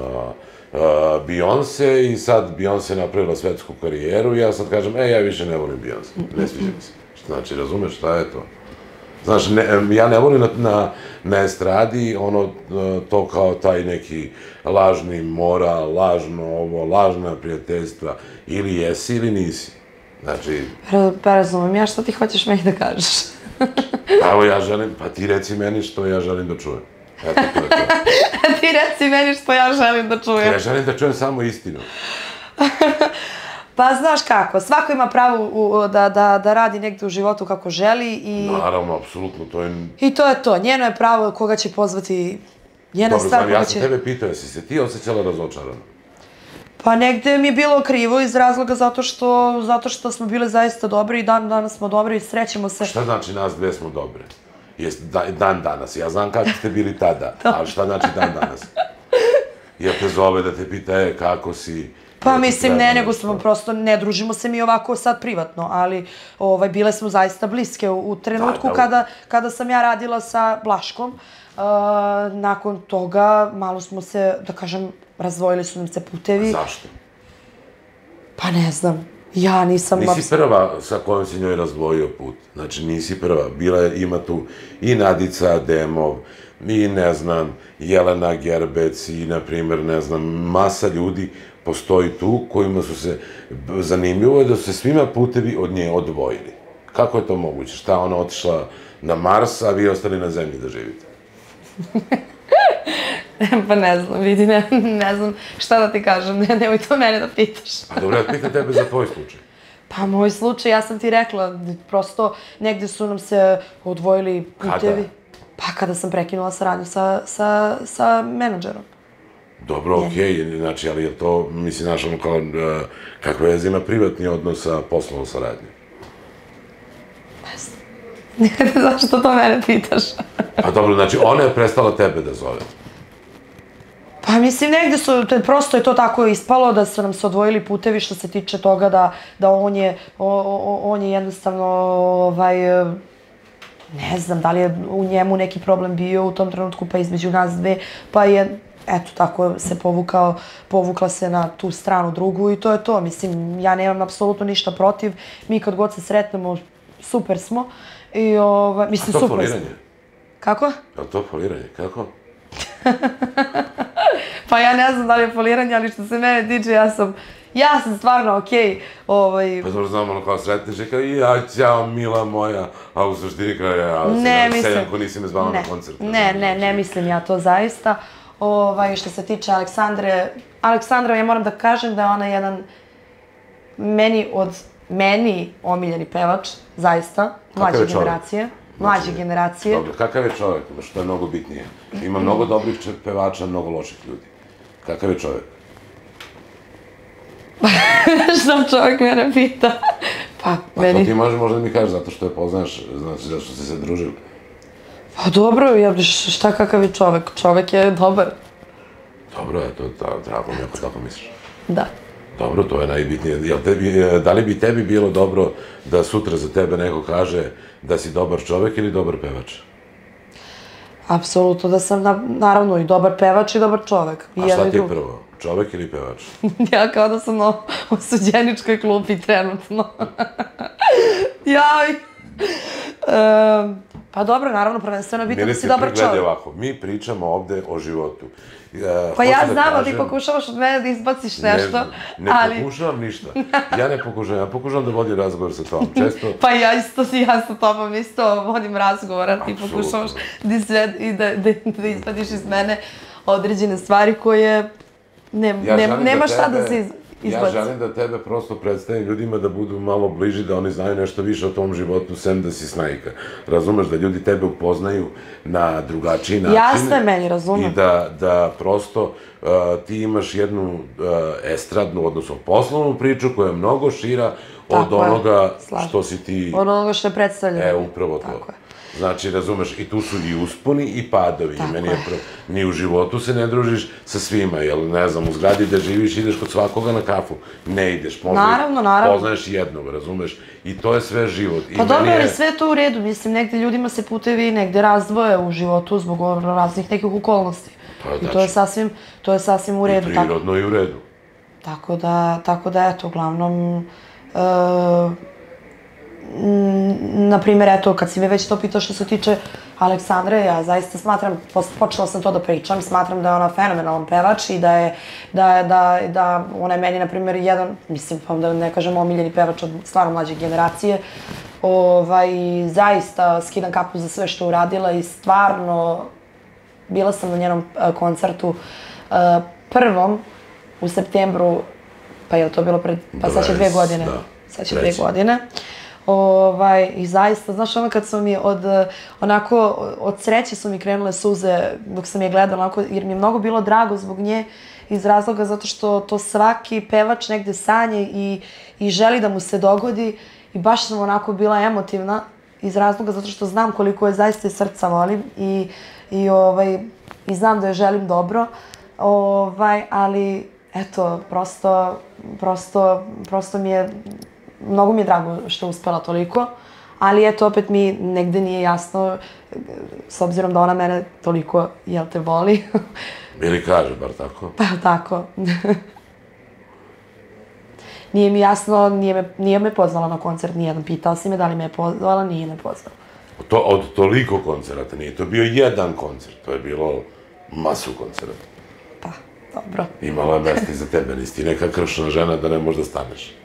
Beyoncé i sad Beyoncé napravila svetsku karijeru i ja sad kažem, ja više ne volim Beyoncé, ne sviđa mi se. Znači, razumeš šta je to? Znaš, ja ne volim na estradi to kao taj neki lažni moral, lažno ovo, lažna prijateljstva, ili jesi ili nisi. Znači... Razumem, ja šta ti hoćeš meni da kažeš? Evo ja želim, pa ti reci meni što ja želim da čujem. Eto, to je to. Ti reci meni što ja želim da čujem. Ja želim da čujem samo istinu. Pa znaš kako, svako ima pravo da radi negde u životu kako želi i... Naravno, apsolutno, to je... I to je to, njeno je pravo koga će pozvati, njena stvar koga će... Dobro, ja sam tebe pitao, jesi se ti osjećala razočarano? Pa negde mi je bilo krivo iz razloga zato što smo bile zaista dobri i danas smo dobri i srećemo se. Šta znači nas dve smo dobre? Dan danas, ja znam kako ste bili tada, ali šta znači dan danas? Ja te zove da te pita, kako si... Pa mislim ne, nego smo prosto, ne družimo se mi ovako sad privatno, ali bile smo zaista bliske u trenutku kada sam ja radila sa Blaškom. Nakon toga malo smo se, da kažem, razdvojili su nam se putevi. Zašto? Pa ne znam, ja nisam... Nisi prva sa kojom si njoj razdvojio put, znači nisi prva. Ima tu i Nadica Demov, i ne znam, Jelena Gerbec i, na primjer, ne znam, masa ljudi postoji tu kojima su se, zanimljivo je da su se svima putevi od nje odvojili. Kako je to moguće? Šta, ona otišla na Mars, a vi ostali na Zemlji da živite? Pa ne znam, vidi, ne znam šta da ti kažem, nemoj to mene da pitaš. Pa dobro, ja pitam tebe za tvoj slučaj. Pa moj slučaj, ja sam ti rekla, prosto negde su nam se odvojili putevi. Kada? Pa kada sam prekinula saradnju sa menadžerom. Dobro, okej, znači, ali je to, mislim, znaš, ono kao, kakva veze ima privatni odnos sa poslovnom saradnjom? Ne znam. Zašto to mene pitaš? Pa dobro, znači, ona je prestala tebe da zove. Pa mislim, negde su, prosto je to tako ispalo da su nam se odvojili putevi što se tiče toga da on je jednostavno, ne znam, da li je u njemu neki problem bio u tom trenutku, pa između nas dve, pa je, eto, tako se povukla se na tu stranu drugu i to je to. Mislim, ja nemam apsolutno ništa protiv, mi kad god se sretnemo, super smo i, mislim, super smo. A to foliranje? Kako? A to foliranje, kako? Pa ja ne znam da li je foliranje, ali što se mene tiče, ja sam stvarno okej. Pa dobro, znam, ono kao sretniš i kao, ćao, mila moja, a u suštini kao, ja sedam ko nisi me zvala na koncert. Ne mislim ja to zaista. Što se tiče Aleksandra, ja moram da kažem da je ona jedan meni omiljeni pevač, zaista, mlađe generacije. Mlađe generacije. Dobro, kakav je čovjek, što je mnogo bitnije? Ima mnogo dobrih pevača, mnogo loših ljudi. Kakav je čovjek? Što čovjek mene pita? Pa, meni... Pa to ti možda mi kažeš zato što je poznaš, znači zašto ste se družili. Pa dobro, šta kakav je čovjek? Čovjek je dobar. Dobro, eto, drago mi ako tako misliš. Da. Dobro, to je najbitnije. Da li bi tebi bilo dobro da sutra za tebe neko kaže da si dobar čovek ili dobar pevač? Apsolutno da sam, naravno, i dobar pevač i dobar čovek. A šta ti je prvo? Čovek ili pevač? Ja kao da sam na osuđeničkoj klupi trenutno. Jaj! Pa dobro, naravno, prvenstveno bitno da si dobar čovek. Gledaj ovako, mi pričamo ovde o životu. Pa ja znam da ti pokušavaš od mene da izbaciš nešto, ali... Ne pokušavam ništa. Ja pokušavam da vodim razgovor sa tobom, često... Pa ja sa tobom isto vodim razgovor, a ti pokušavaš da izbadiš iz mene određene stvari koje nema šta da se izbaci. Ja želim da tebe prosto predstavim ljudima da budu malo bliži, da oni znaju nešto više o tom životu, sem da si snajka. Razumeš, da ljudi tebe upoznaju na drugačiji način. Jasno je meni, razumem. I da prosto ti imaš jednu estradnu, odnosno poslovnu priču koja je mnogo šira od onoga što si ti... Od onoga što je predstavljeno. Upravo to. Znači, razumeš, i tu su i usponi i padovi. I meni je ni u životu se ne družiš sa svima, jel, ne znam, u zgradi gde živiš, ideš kod svakoga na kafu. Ne ideš, možda poznaješ jednog, razumeš? I to je sve život. Pa dobro, ali sve je to u redu, mislim, negde ljudima se putevi negde razdvoje u životu zbog raznih nekih okolnosti. I to je sasvim u redu. I prirodno i u redu. Tako da, eto, uglavnom, na primjer, eto, kad si me već to pitao što se tiče Aleksandre, ja zaista smatram, počela sam to da pričam, smatram da je ona fenomenalan pevač i da ona je meni, na primjer, jedan, mislim, pa da ne kažem omiljeni pevač od stvarno mlađe generacije, zaista skidam kapu za sve što uradila i stvarno bila sam na njenom koncertu prvom u septembru, pa je to bilo pred, pa sad će 2 godine. Sad će 2 godine. I zaista, znaš, ono kad su mi od sreće su mi krenule suze dok sam je gledala, jer mi je mnogo bilo drago zbog nje iz razloga zato što to svaki pevač negde sanje i želi da mu se dogodi i baš sam onako bila emotivna iz razloga zato što znam koliko je zaista iz srca volim i znam da joj želim dobro, ali eto, prosto mi je, mnogo mi je drago što je uspela toliko, ali eto, opet mi negde nije jasno, s obzirom da ona mene toliko, jel te, voli. Ili kaže, bar tako? Pa tako. Nije mi jasno, nije me pozvala na koncert, nijedan. Pitao si me da li me je pozvala, nije me pozvala. Od toliko koncerata, nije to bio jedan koncert, to je bilo masu koncerata. Pa, dobro. Imala je mesta i za tebe, nisi ti neka kršna žena da ne možeš da staneš.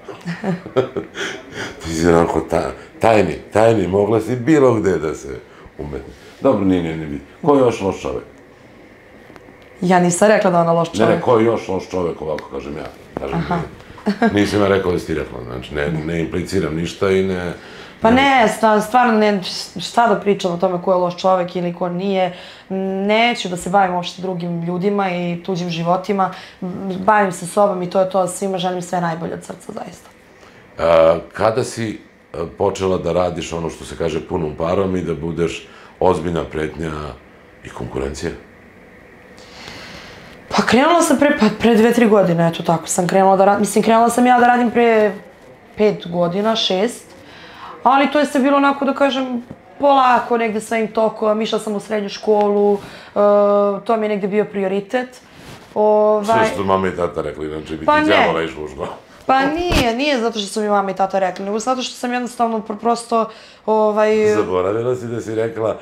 Ti si onako tajni, mogla si bilo gde da se umetne. Dobro, nije biti. Ko je još loš čovek? Ja nisam rekla da je ona loš čovek. Ne, ko je još loš čovek, ovako kažem ja. Nisam ja rekao da si ti rekla, znači ne impliciram ništa i ne... Pa ne, stvarno ne, šta da pričam o tome ko je loš čovek ili ko nije. Neću da se bavim uopšte drugim ljudima i tuđim životima. Bavim se sobom i to je to, svima želim sve najbolje od srca, zaista. Kada si počela da radiš ono što se kaže punom parom i da budeš ozbiljna pretnja i konkurencija? Pa krenula sam pre 2-3 godine, eto tako sam krenula da radim. Mislim, krenula sam ja da radim pre 5 godina, 6. Ali to je sve bilo onako, da kažem, polako, negde svojim tokom, išla sam u srednju školu, to mi je negde bio prioritet. Sve što mama i tata rekli, inače bi ti djavola išla u školu. Pa nije zato što su mi mama i tata rekli, nego zato što sam jednostavno prosto... Zaboravila si da si rekla,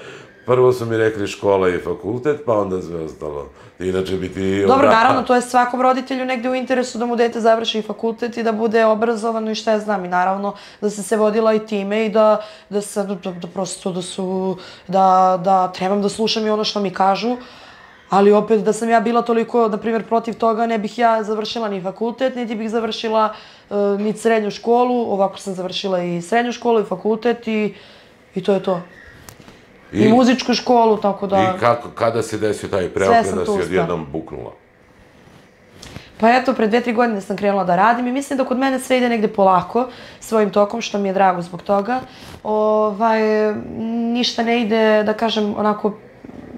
prvo su mi rekli škola i fakultet, pa onda sve ostalo. Inače bi ti... Dobro, naravno, to je svakom roditelju negde u interesu da mu dete završi i fakultet i da bude obrazovano i šta ja znam. I naravno da se vodila i time i da prosto da trebam da slušam i ono što mi kažu. Ali opet da sam ja bila toliko, na primjer, protiv toga, ne bih ja završila ni fakultet, niti bih završila ni srednju školu. Ovako sam završila i srednju školu i fakultet i to je to. I muzičku školu, tako da... I kada se desio taj preokret da si odjednom buknula? Pa eto, pre 2-3 godine sam krenula da radim i mislim da kod mene sve ide negde polako, svojim tokom, što mi je drago zbog toga. Ništa ne ide, da kažem, onako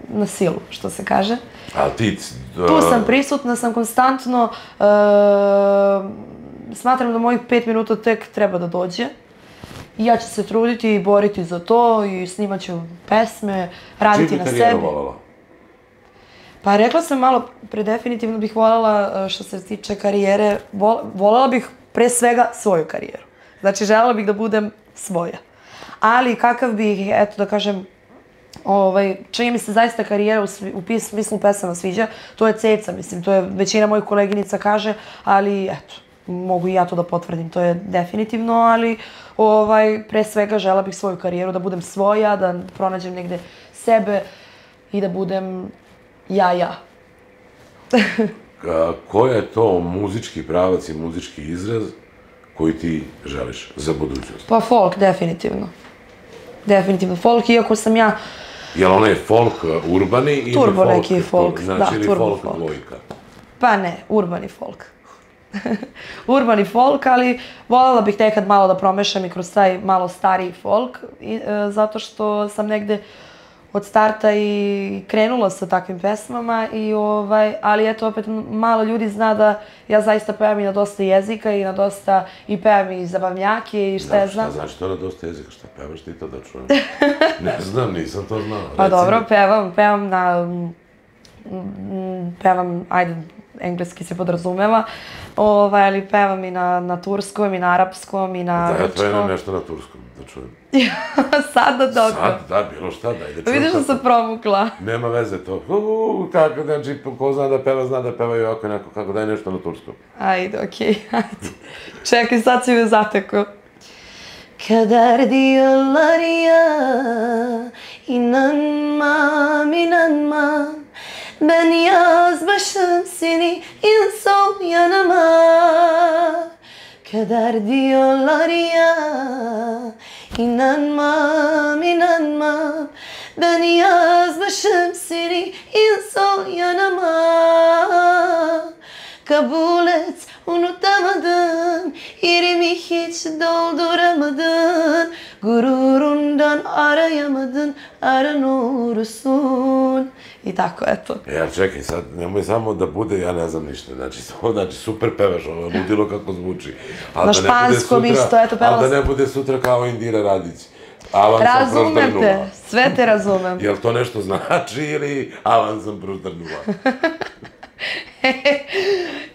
na silu, što se kaže. A ti... Tu sam prisutna, sam konstantno. Smatram da mojih 5 minuta tek treba da dođe. I ja ću se truditi i boriti za to i snimat ću pesme, raditi na sebi. Čiji bi karijeru voljela? Pa rekla sam malo, definitivno bih voljela, što se tiče karijere, voljela bih pre svega svoju karijeru. Znači, željela bih da budem svoja. Ali kakav bih, eto da kažem, čini mi se zaista karijera u smislu pesama sviđa, to je Ceca, mislim, to je većina mojih koleginica kaže, ali eto, mogu i ja to da potvrdim, to je definitivno, ali pre svega žela bih svoju karijeru, da budem svoja, da pronađem negde sebe i da budem ja. Koji je to muzički pravac i muzički izraz koji ti želiš za budućnost? Pa folk, definitivno. Definitivno folk, iako sam ja... Jel onaj folk urbani ili folk... Turbo neki folk, da, znači ili turbo folk dvojka? Pa ne, urbani folk. urbani folk, ali voljela bih nekad malo da promešam i kroz taj malo stariji folk, zato što sam negde od starta i krenula sa takvim pesmama, ali eto opet malo ljudi zna da ja zaista pevam i na dosta jezika i na dosta, i pevam i zabavnjake i šta ja znam. Šta znači to na dosta jezika, šta pevaš ti to da čujem? Ne znam, nisam to znao. Pa dobro, pevam, ajde, engleski se podrazumeva, ali pevam i na turskom, i na arapskom, i na grčkom. Da, ja grčkom. nešto na turskom, da čujem. Sada dobro. Sad, da, bilo šta, daj da čujem. Vidiš da sam promukla. Nema veze to. Kako, znači, ko zna da peva i ovako neko, kako daj nešto na turskom. Ajde, okej, ajde. Čekaj, sad si me zatekao. Kader diyorlar ya, inanmam, inanmam. Ben yazmışım seni insan yanıma. Kader diyorlar ya, inanmam, inanmam. Ben yazmışım seni insan yanıma. Kabul et, unutamadın, yerimi hiç dolduramadın. Gururundan arayamadın, aran uğrusun. I tako, eto. Ja, čekaj, sad, nemoj samo da bude, ja ne znam ništa, znači super pevaš, ovo je ludilo kako zvuči. Na španskom isto, eto, pevala sam. Ali da ne bude sutra kao Indira Radić. Razumem te, sve te razumem. Jel to nešto znači ili avan sam proždrnula?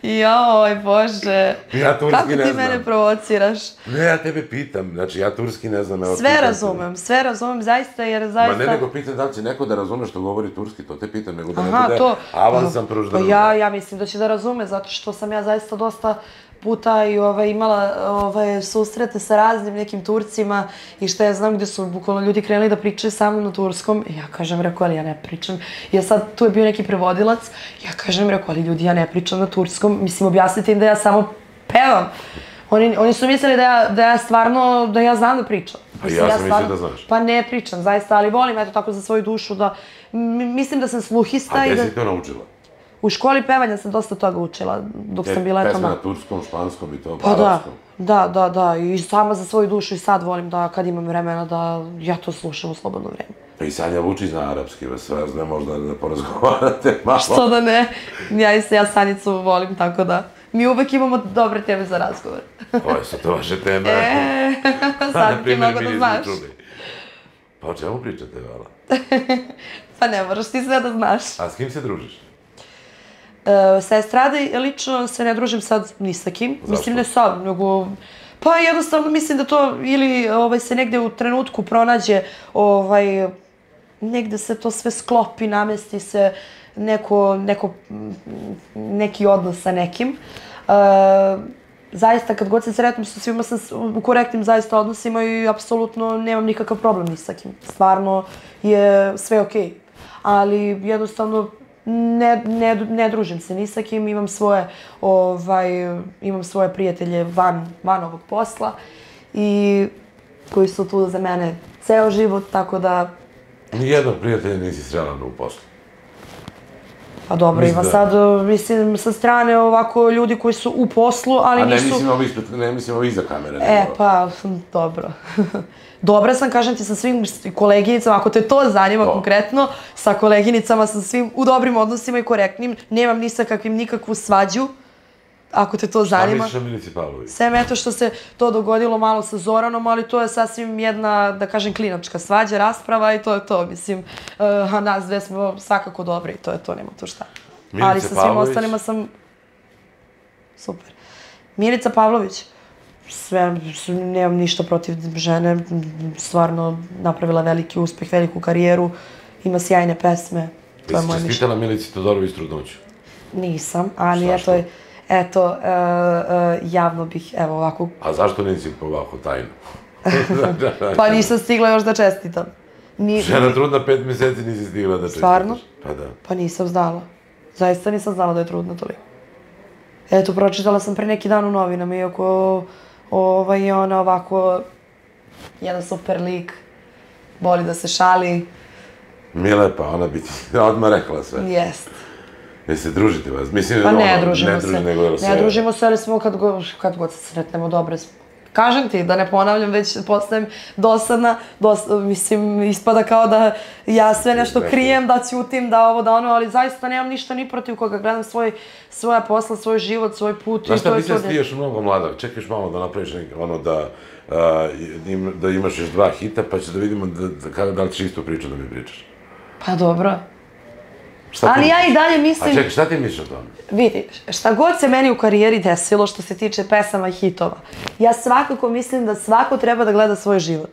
Joj, Bože. Ja turski kako ne ti znam. mene provociraš? Ne, ja tebe pitam, znači ja turski ne znam. Sve razumem, zaista, jer zaista... Ma ne, nego pitam da li će neko da razume što govori turski, to te pitam, nego da ne bude avan sam proždrnula. Pa ja mislim da će da razume, zato što sam ja zaista dosta puta i imala susrete sa raznim nekim Turcima i šta ja znam gde su bukvalno ljudi krenuli da pričaju sa mnom na turskom. Ja kažem, rekao, ali ja ne pričam. Ja sad, tu je bio neki prevodilac, ja kažem, rekao, ali ljudi, ja ne pričam na turskom. Mislim, objasnite im da ja samo pevam. Oni su mislili da ja stvarno, da ja znam da pričam. Pa ja sam mislio da znaš. Pa ne pričam, zaista, ali volim, eto, tako za svoju dušu da... Mislim da sam sluhista i da... A gde si to naučila? U školi pevanja sam dosta toga učila, dok sam bila pesme na turskom, španskom i to, pa arapskom. Da, i sama za svoju dušu i sad volim da kad imam vremena da ja to slušam u slobodno vreme. Pa i Sanja Vučić na arapski, sve zna možda da porazgovarate malo. Što da ne, ja Sanjicu volim, tako da mi uvek imamo dobre teme za razgovor. Koje su to vaše teme? Sad ti mnogo da znaš. Pa o čemu pričate, Vala? Pa ne moraš ti sve da znaš. A s kim se družiš? Sa estrade lično se ne družim sad ni sa kim. Zašto? Mislim ne sad, nego... Pa jednostavno mislim da to ili se negde u trenutku pronađe, negde se to sve sklopi, namesti se neki odnos sa nekim. Zaista, kad god se sretnem sa svima sam u korektnim zaista odnosima i apsolutno nemam nikakav problem ni sa kim. Stvarno je sve okej. Ali jednostavno ne družim se ni sa kim, imam svoje prijatelje van ovog posla i koji su tu za mene ceo život, tako da... Nijednog prijatelja nisi srela u poslu. Pa dobro, ima sad, mislim, sa strane ovako ljudi koji su u poslu, ali nisu... A ne mislim ovo iza kamere. Pa, dobro. Dobra sam, kažem ti, sa svim koleginicama, ako te to zanima konkretno, sa koleginicama sam svim u dobrim odnosima i korektnim, nemam ni sa kakvim nikakvu svađu, ako te to zanima. Šta misliš o Milici Pavlović? Sem eto što se to dogodilo malo sa Zoranom, ali to je sasvim jedna, da kažem, klinačka svađa, rasprava i to je to, mislim, a nas dve smo svakako dobri i to je to, nema tu šta. Ali sa svim ostalima sam... Super. Milica Pavlović. Sve, nemam ništa protiv žene, stvarno napravila veliki uspeh, veliku karijeru, ima sjajne pesme, to je moje mišljenje. Jesi čestitala Milici Todorović trudnoću? Nisam, ali eto, javno bih, evo ovako... A zašto nisi ovako tajno? Pa nisam stigla još da čestitam. Žena trudna 5 meseci nisi stigla da čestitaš. Stvarno? Pa da. Pa nisam znala. Zaista nisam znala da je trudna toliko. Eto, pročitala sam pre neki dan u novinama, iako je ona ovako jedan super lik, voli da se šali. Mile, pa ona bi ti odmah rekla sve. Jest. Jel se družite vas? Mislim, Pa ne družimo se. Ne družimo se, ali smo kad god se sretnemo, dobre smo. Kažem ti, da ne ponavljam, već postajem dosadna, mislim, ispada kao da ja sve nešto krijem, da ćutim, da ovo, da ono, ali zaista nemam ništa ni protiv koga, gledam svoja posla, svoj život, svoj put i to je to. Znaš šta, mislim, ti još mnogo mlada, čekaš malo da napraviš ono da imaš još 2 hita, pa će da vidimo da li ćeš istu priču da mi pričaš. Pa dobro. Ali ja i dalje mislim... A čekaj, šta ti misliš o tome? Vidi, šta god se meni u karijeri desilo što se tiče pesama i hitova, ja svakako mislim da svako treba da gleda svoj život.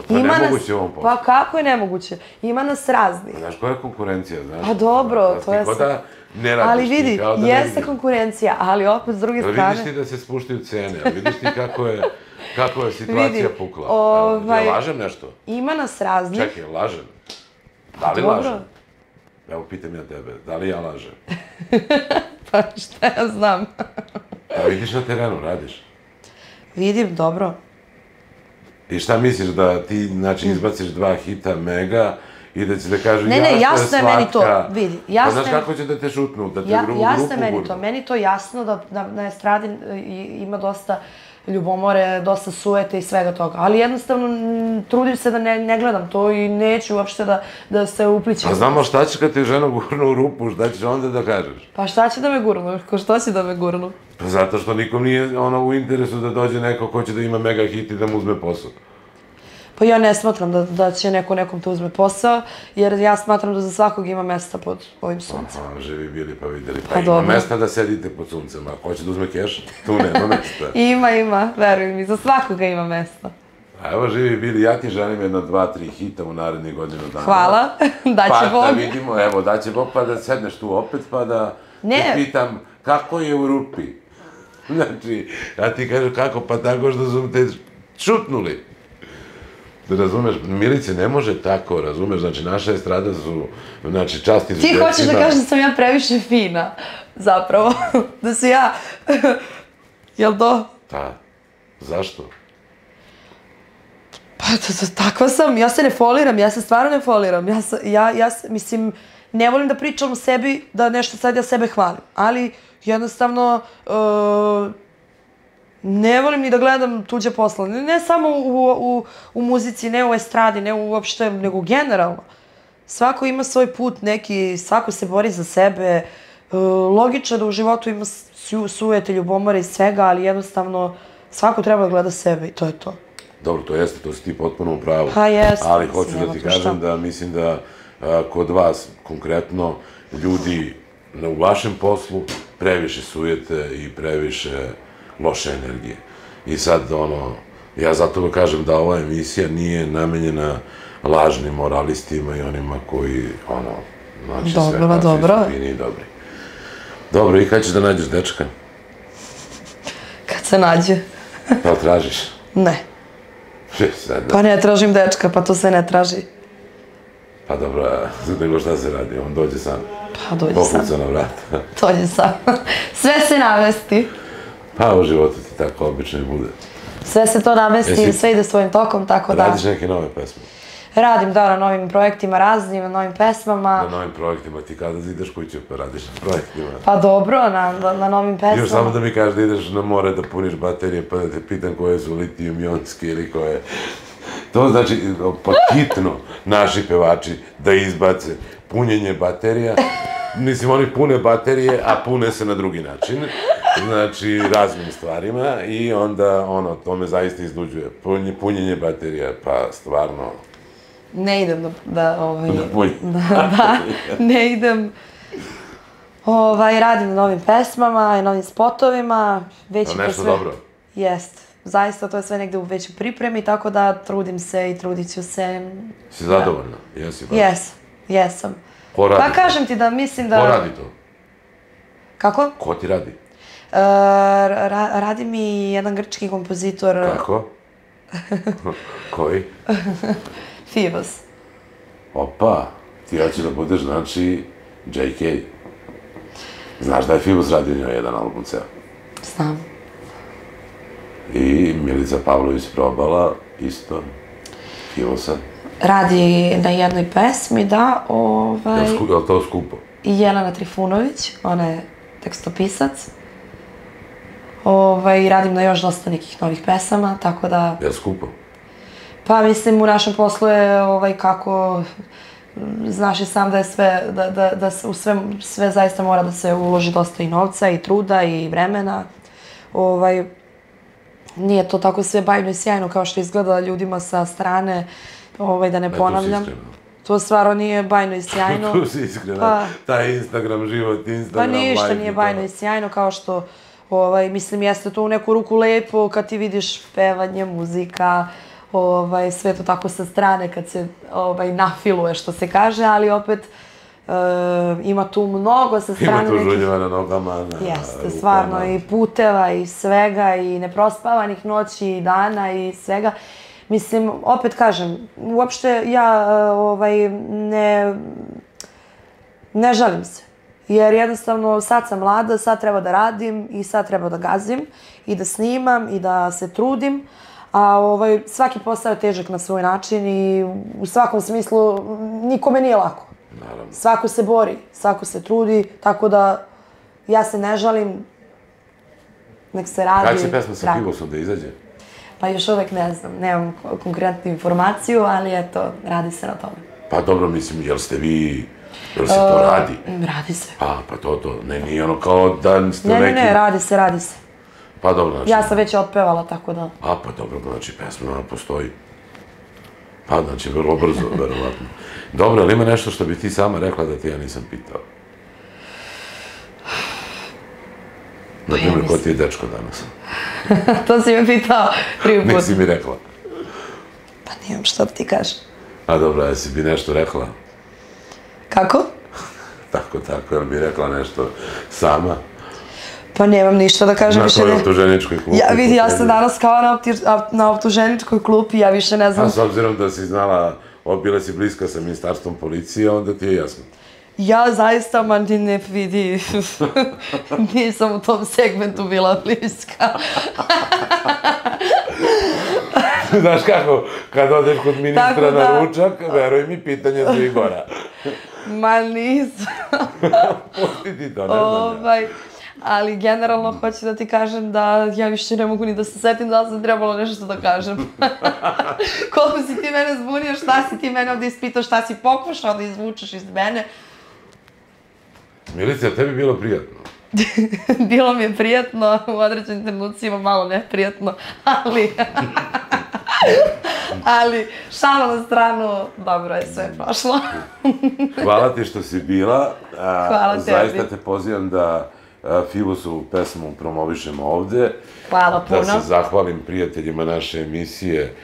To je nemoguće u ovom poslu. Pa kako je nemoguće? Ima nas razni. Znaš, koja je konkurencija, znaš? Pa dobro, to je sve. Ne radiš ali vidi, kao da ne jeste konkurencija, ali opet s druge strane... Vidiš ti da se spuštaju cene, ali vidiš ti kako je situacija pukla. Ja lažem nešto? Ima nas razni. Čekaj, lažem. Da li lažem? Evo, pitam ja tebe, da li ja lažem? Pa šta ja znam. Pa vidiš na terenu, radiš. Vidim, dobro. I šta misliš da ti, znači, izbaciš 2 hita mega i da će da kažu ne, jasno je meni to, vidi. Pa znaš kako će da te šutnu, da te grupu gurnu? Jasno je meni to, meni to jasno da na estradi ima dosta ljubomore, dosta sujete i svega toga. Ali jednostavno trudim se da ne gledam to i neću uopšte da se uplićem. Pa znamo šta će kad te žena gurnu u rupu, šta ćeš onda da kažeš? Pa šta će da me gurnu? Što će da me gurnu? Pa zato što nikom nije u interesu da dođe neko ko će da ima mega hit i da mu uzme posao. Pa ja ne smatram da će nekom te uzme posao, jer ja smatram da za svakog ima mesta pod ovim suncem. Aha, živi bili pa videli. Pa ima mesta da sedite pod suncem, a hoće da uzme keš, tu nema mesta. Ima, veruj mi, za svakoga ima mesta. A evo živi bili, ja ti želim 1, 2, 3 hita u narednih godinu dana. Hvala, daće Bog. Pa da vidimo, evo, daće Bog, pa da sedneš tu opet, pa da te pitam kako je u rupi. Znači, ja ti kažem kako, pa tako što su te šutnuli. Razumeš, Milice, ne može tako, razumeš, znači naša estrada su, znači čast izuzetcima. Ti hoćeš da kažeš da sam ja previše fina, zapravo, da se ja, jel to? Pa, zašto? Pa, takva sam, ja se ne foliram, ja se stvarno ne foliram, mislim, ne volim da pričam o sebi, da nešto sad ja sebe hvalim, ali jednostavno, ne volim ni da gledam tuđe posla, ne samo u muzici, ne u estradi, ne uopšte, nego generalno. Svako ima svoj put neki, svako se bori za sebe. Logično da u životu ima sujete, ljubomore i svega, ali jednostavno svako treba da gleda sebe i to je to. Dobro, to jeste, to si ti potpuno u pravu. Pa jeste. Ali hoću da ti kažem da mislim da kod vas konkretno ljudi u vašem poslu previše sujete i previše loše energije. I sad, ja zato kažem da ova emisija nije namenjena lažnim moralistima i onima koji, znači sve naši fini i dobri. Dobro, i kad ćeš da nađeš dečka? Kad se nađe. Pa tražiš? Ne. Pa ne tražim dečka, pa to se ne traži. Pa dobro, nego šta se radi, on dođe sam. Pa dođe sam. Pokuca na vrata. Dođe sam. Sve se navesti. Pa u životu ti tako obično i bude. Sve se to namesti, sve ide svojim tokom, tako da... Radiš neke nove pesme? Radim, da, na novim projektima raznim, na novim pesmama. Na novim projektima, ti kada ideš kuću pa radiš na projektima? Pa dobro, na novim pesmama. Još samo da mi kažeš da ideš na more da puniš baterije, pa da te pitam koje su litijum-ionske ili koje... To znači, pa hitno naši pevači da izbace punjenje baterija. Mislim, oni pune baterije, a pune se na drugi način. Znači, raznim stvarima i onda, to me zaista izluđuje. Punjenje baterija, pa stvarno... Ne idem da ne idem. Radim na novim pesmama i novim spotovima. To nešto dobro? Jest. Zaista, to je sve negde već u pripremi, tako da trudim se i trudit ću se. Si zadovoljna? Jesi baš? Jesam. Ko radi to? Pa kažem ti da mislim da... Ko radi to? Kako? Ko ti radi? Radi mi jedan grčki kompozitor. Kako? Koji? Fivos. Opa, ti hoćeš da budeš, znači, JK. Znaš da je Fivos radio njoj jedan album ceo? Znam. I Milica Pavlović probala isto Fivosa. Radi na jednoj pesmi, da, Je li to skupo? i Jelena Trifunović, ona je tekstopisac. Radim na još dosta nekih novih pesama, tako da... Je li skupo? Pa mislim, u našem poslu je kako... Znaš i sam da je sve, da u sve zaista mora da se uloži dosta i novca, i truda, i vremena. Nije to tako sve bajno i sjajno kao što izgleda ljudima sa strane, da ne ponavljam. To stvarno nije bajno i sjajno. Tu si iskrena, taj Instagram život, Instagram life. Pa ništa nije bajno i sjajno, kao što, mislim, jeste to u neku ruku lepo kad ti vidiš pevanje, muzika, sve to tako sa strane kad se nafiluje, što se kaže, ali opet ima tu mnogo sa strane. Ima tu žuljeva na nogama. Jeste, stvarno, i puteva, i svega, i neprospavanih noći, i dana, i svega. Mislim, opet kažem, uopšte ja ne žalim se. Jer jednostavno sad sam mlada, sad treba da radim i sad treba da gazim i da snimam i da se trudim. A svaki posao je težak na svoj način i u svakom smislu nikome nije lako. Naravno. Svako se bori, svako se trudi, tako da ja se ne žalim, nek se radi. Kada će pesma sa Filosom da izađe? Pa još uvek ne znam, nemam konkretnu informaciju, ali eto, radi se na tome. Pa dobro, mislim, jel ste vi, jel se to radi? Radi se. Pa to, nije ono kao da ste neki... Ne, radi se. Pa dobro, znači... Ja sam već otpevala, tako da... Pa dobro, znači pesma ona postoji. Pa znači, vrlo brzo, verovatno. Dobro, ali ima nešto što bi ti sama rekla da ti ja nisam pitao? Naprimjer, ko ti je dečko danas? To si me pitao prvi put. Nisi mi rekla. Pa nijem što ti kažem. A dobro, jesi bi nešto rekla? Kako? Tako, jel bi rekla nešto sama? Pa nemam ništa da kažem više. Na kojoj optuženičkoj klupi? Ja sam danas kao na optuženičkoj klupi, ja više ne znam. A s obzirom da si znala, bila si bliska sa ministarstvom policije, onda ti je jasno. Ja zaista, ne vidi, nisam u tom segmentu bila bliska. Znaš kako, kad odeš kod ministra na ručak, veruj mi, pitanje za Igora. Ma nisam. Pusti ti to, ne znam ja. Ali generalno hoću da ti kažem da ja više ne mogu ni da se setim da li sam trebalo nešto da kažem. Koliko si ti mene zbunio, šta si ti mene ovdje ispitao, šta si pokušao da izvučeš iz mene. Milica, tebi bilo prijatno? Bilo mi je prijatno, u određenim trenucima malo neprijatno, ali šalo na stranu, dobro je sve prošlo. Hvala ti što si bila. Hvala tebi. Zaista te pozivam da Filosovu pesmu promovišemo ovde. Hvala puno. Da se zahvalim prijateljima naše emisije.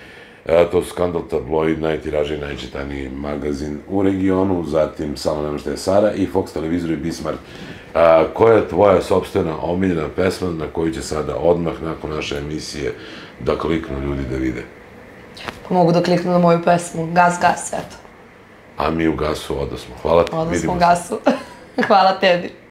To su Skandal tabloid, najtiražiji, najčitaniji magazin u regionu, zatim Salon nameštaja Sara i Fox televizor i Bismarck. Koja je tvoja sopstvena omiljena pesma na koju će sada odmah nakon naše emisije da kliknu ljudi da vide? Pa mogu da kliknu na moju pesmu, Gas, gas, eto. A mi u gasu odosmo. Hvala ti. Odosmo u gasu. Hvala tebi.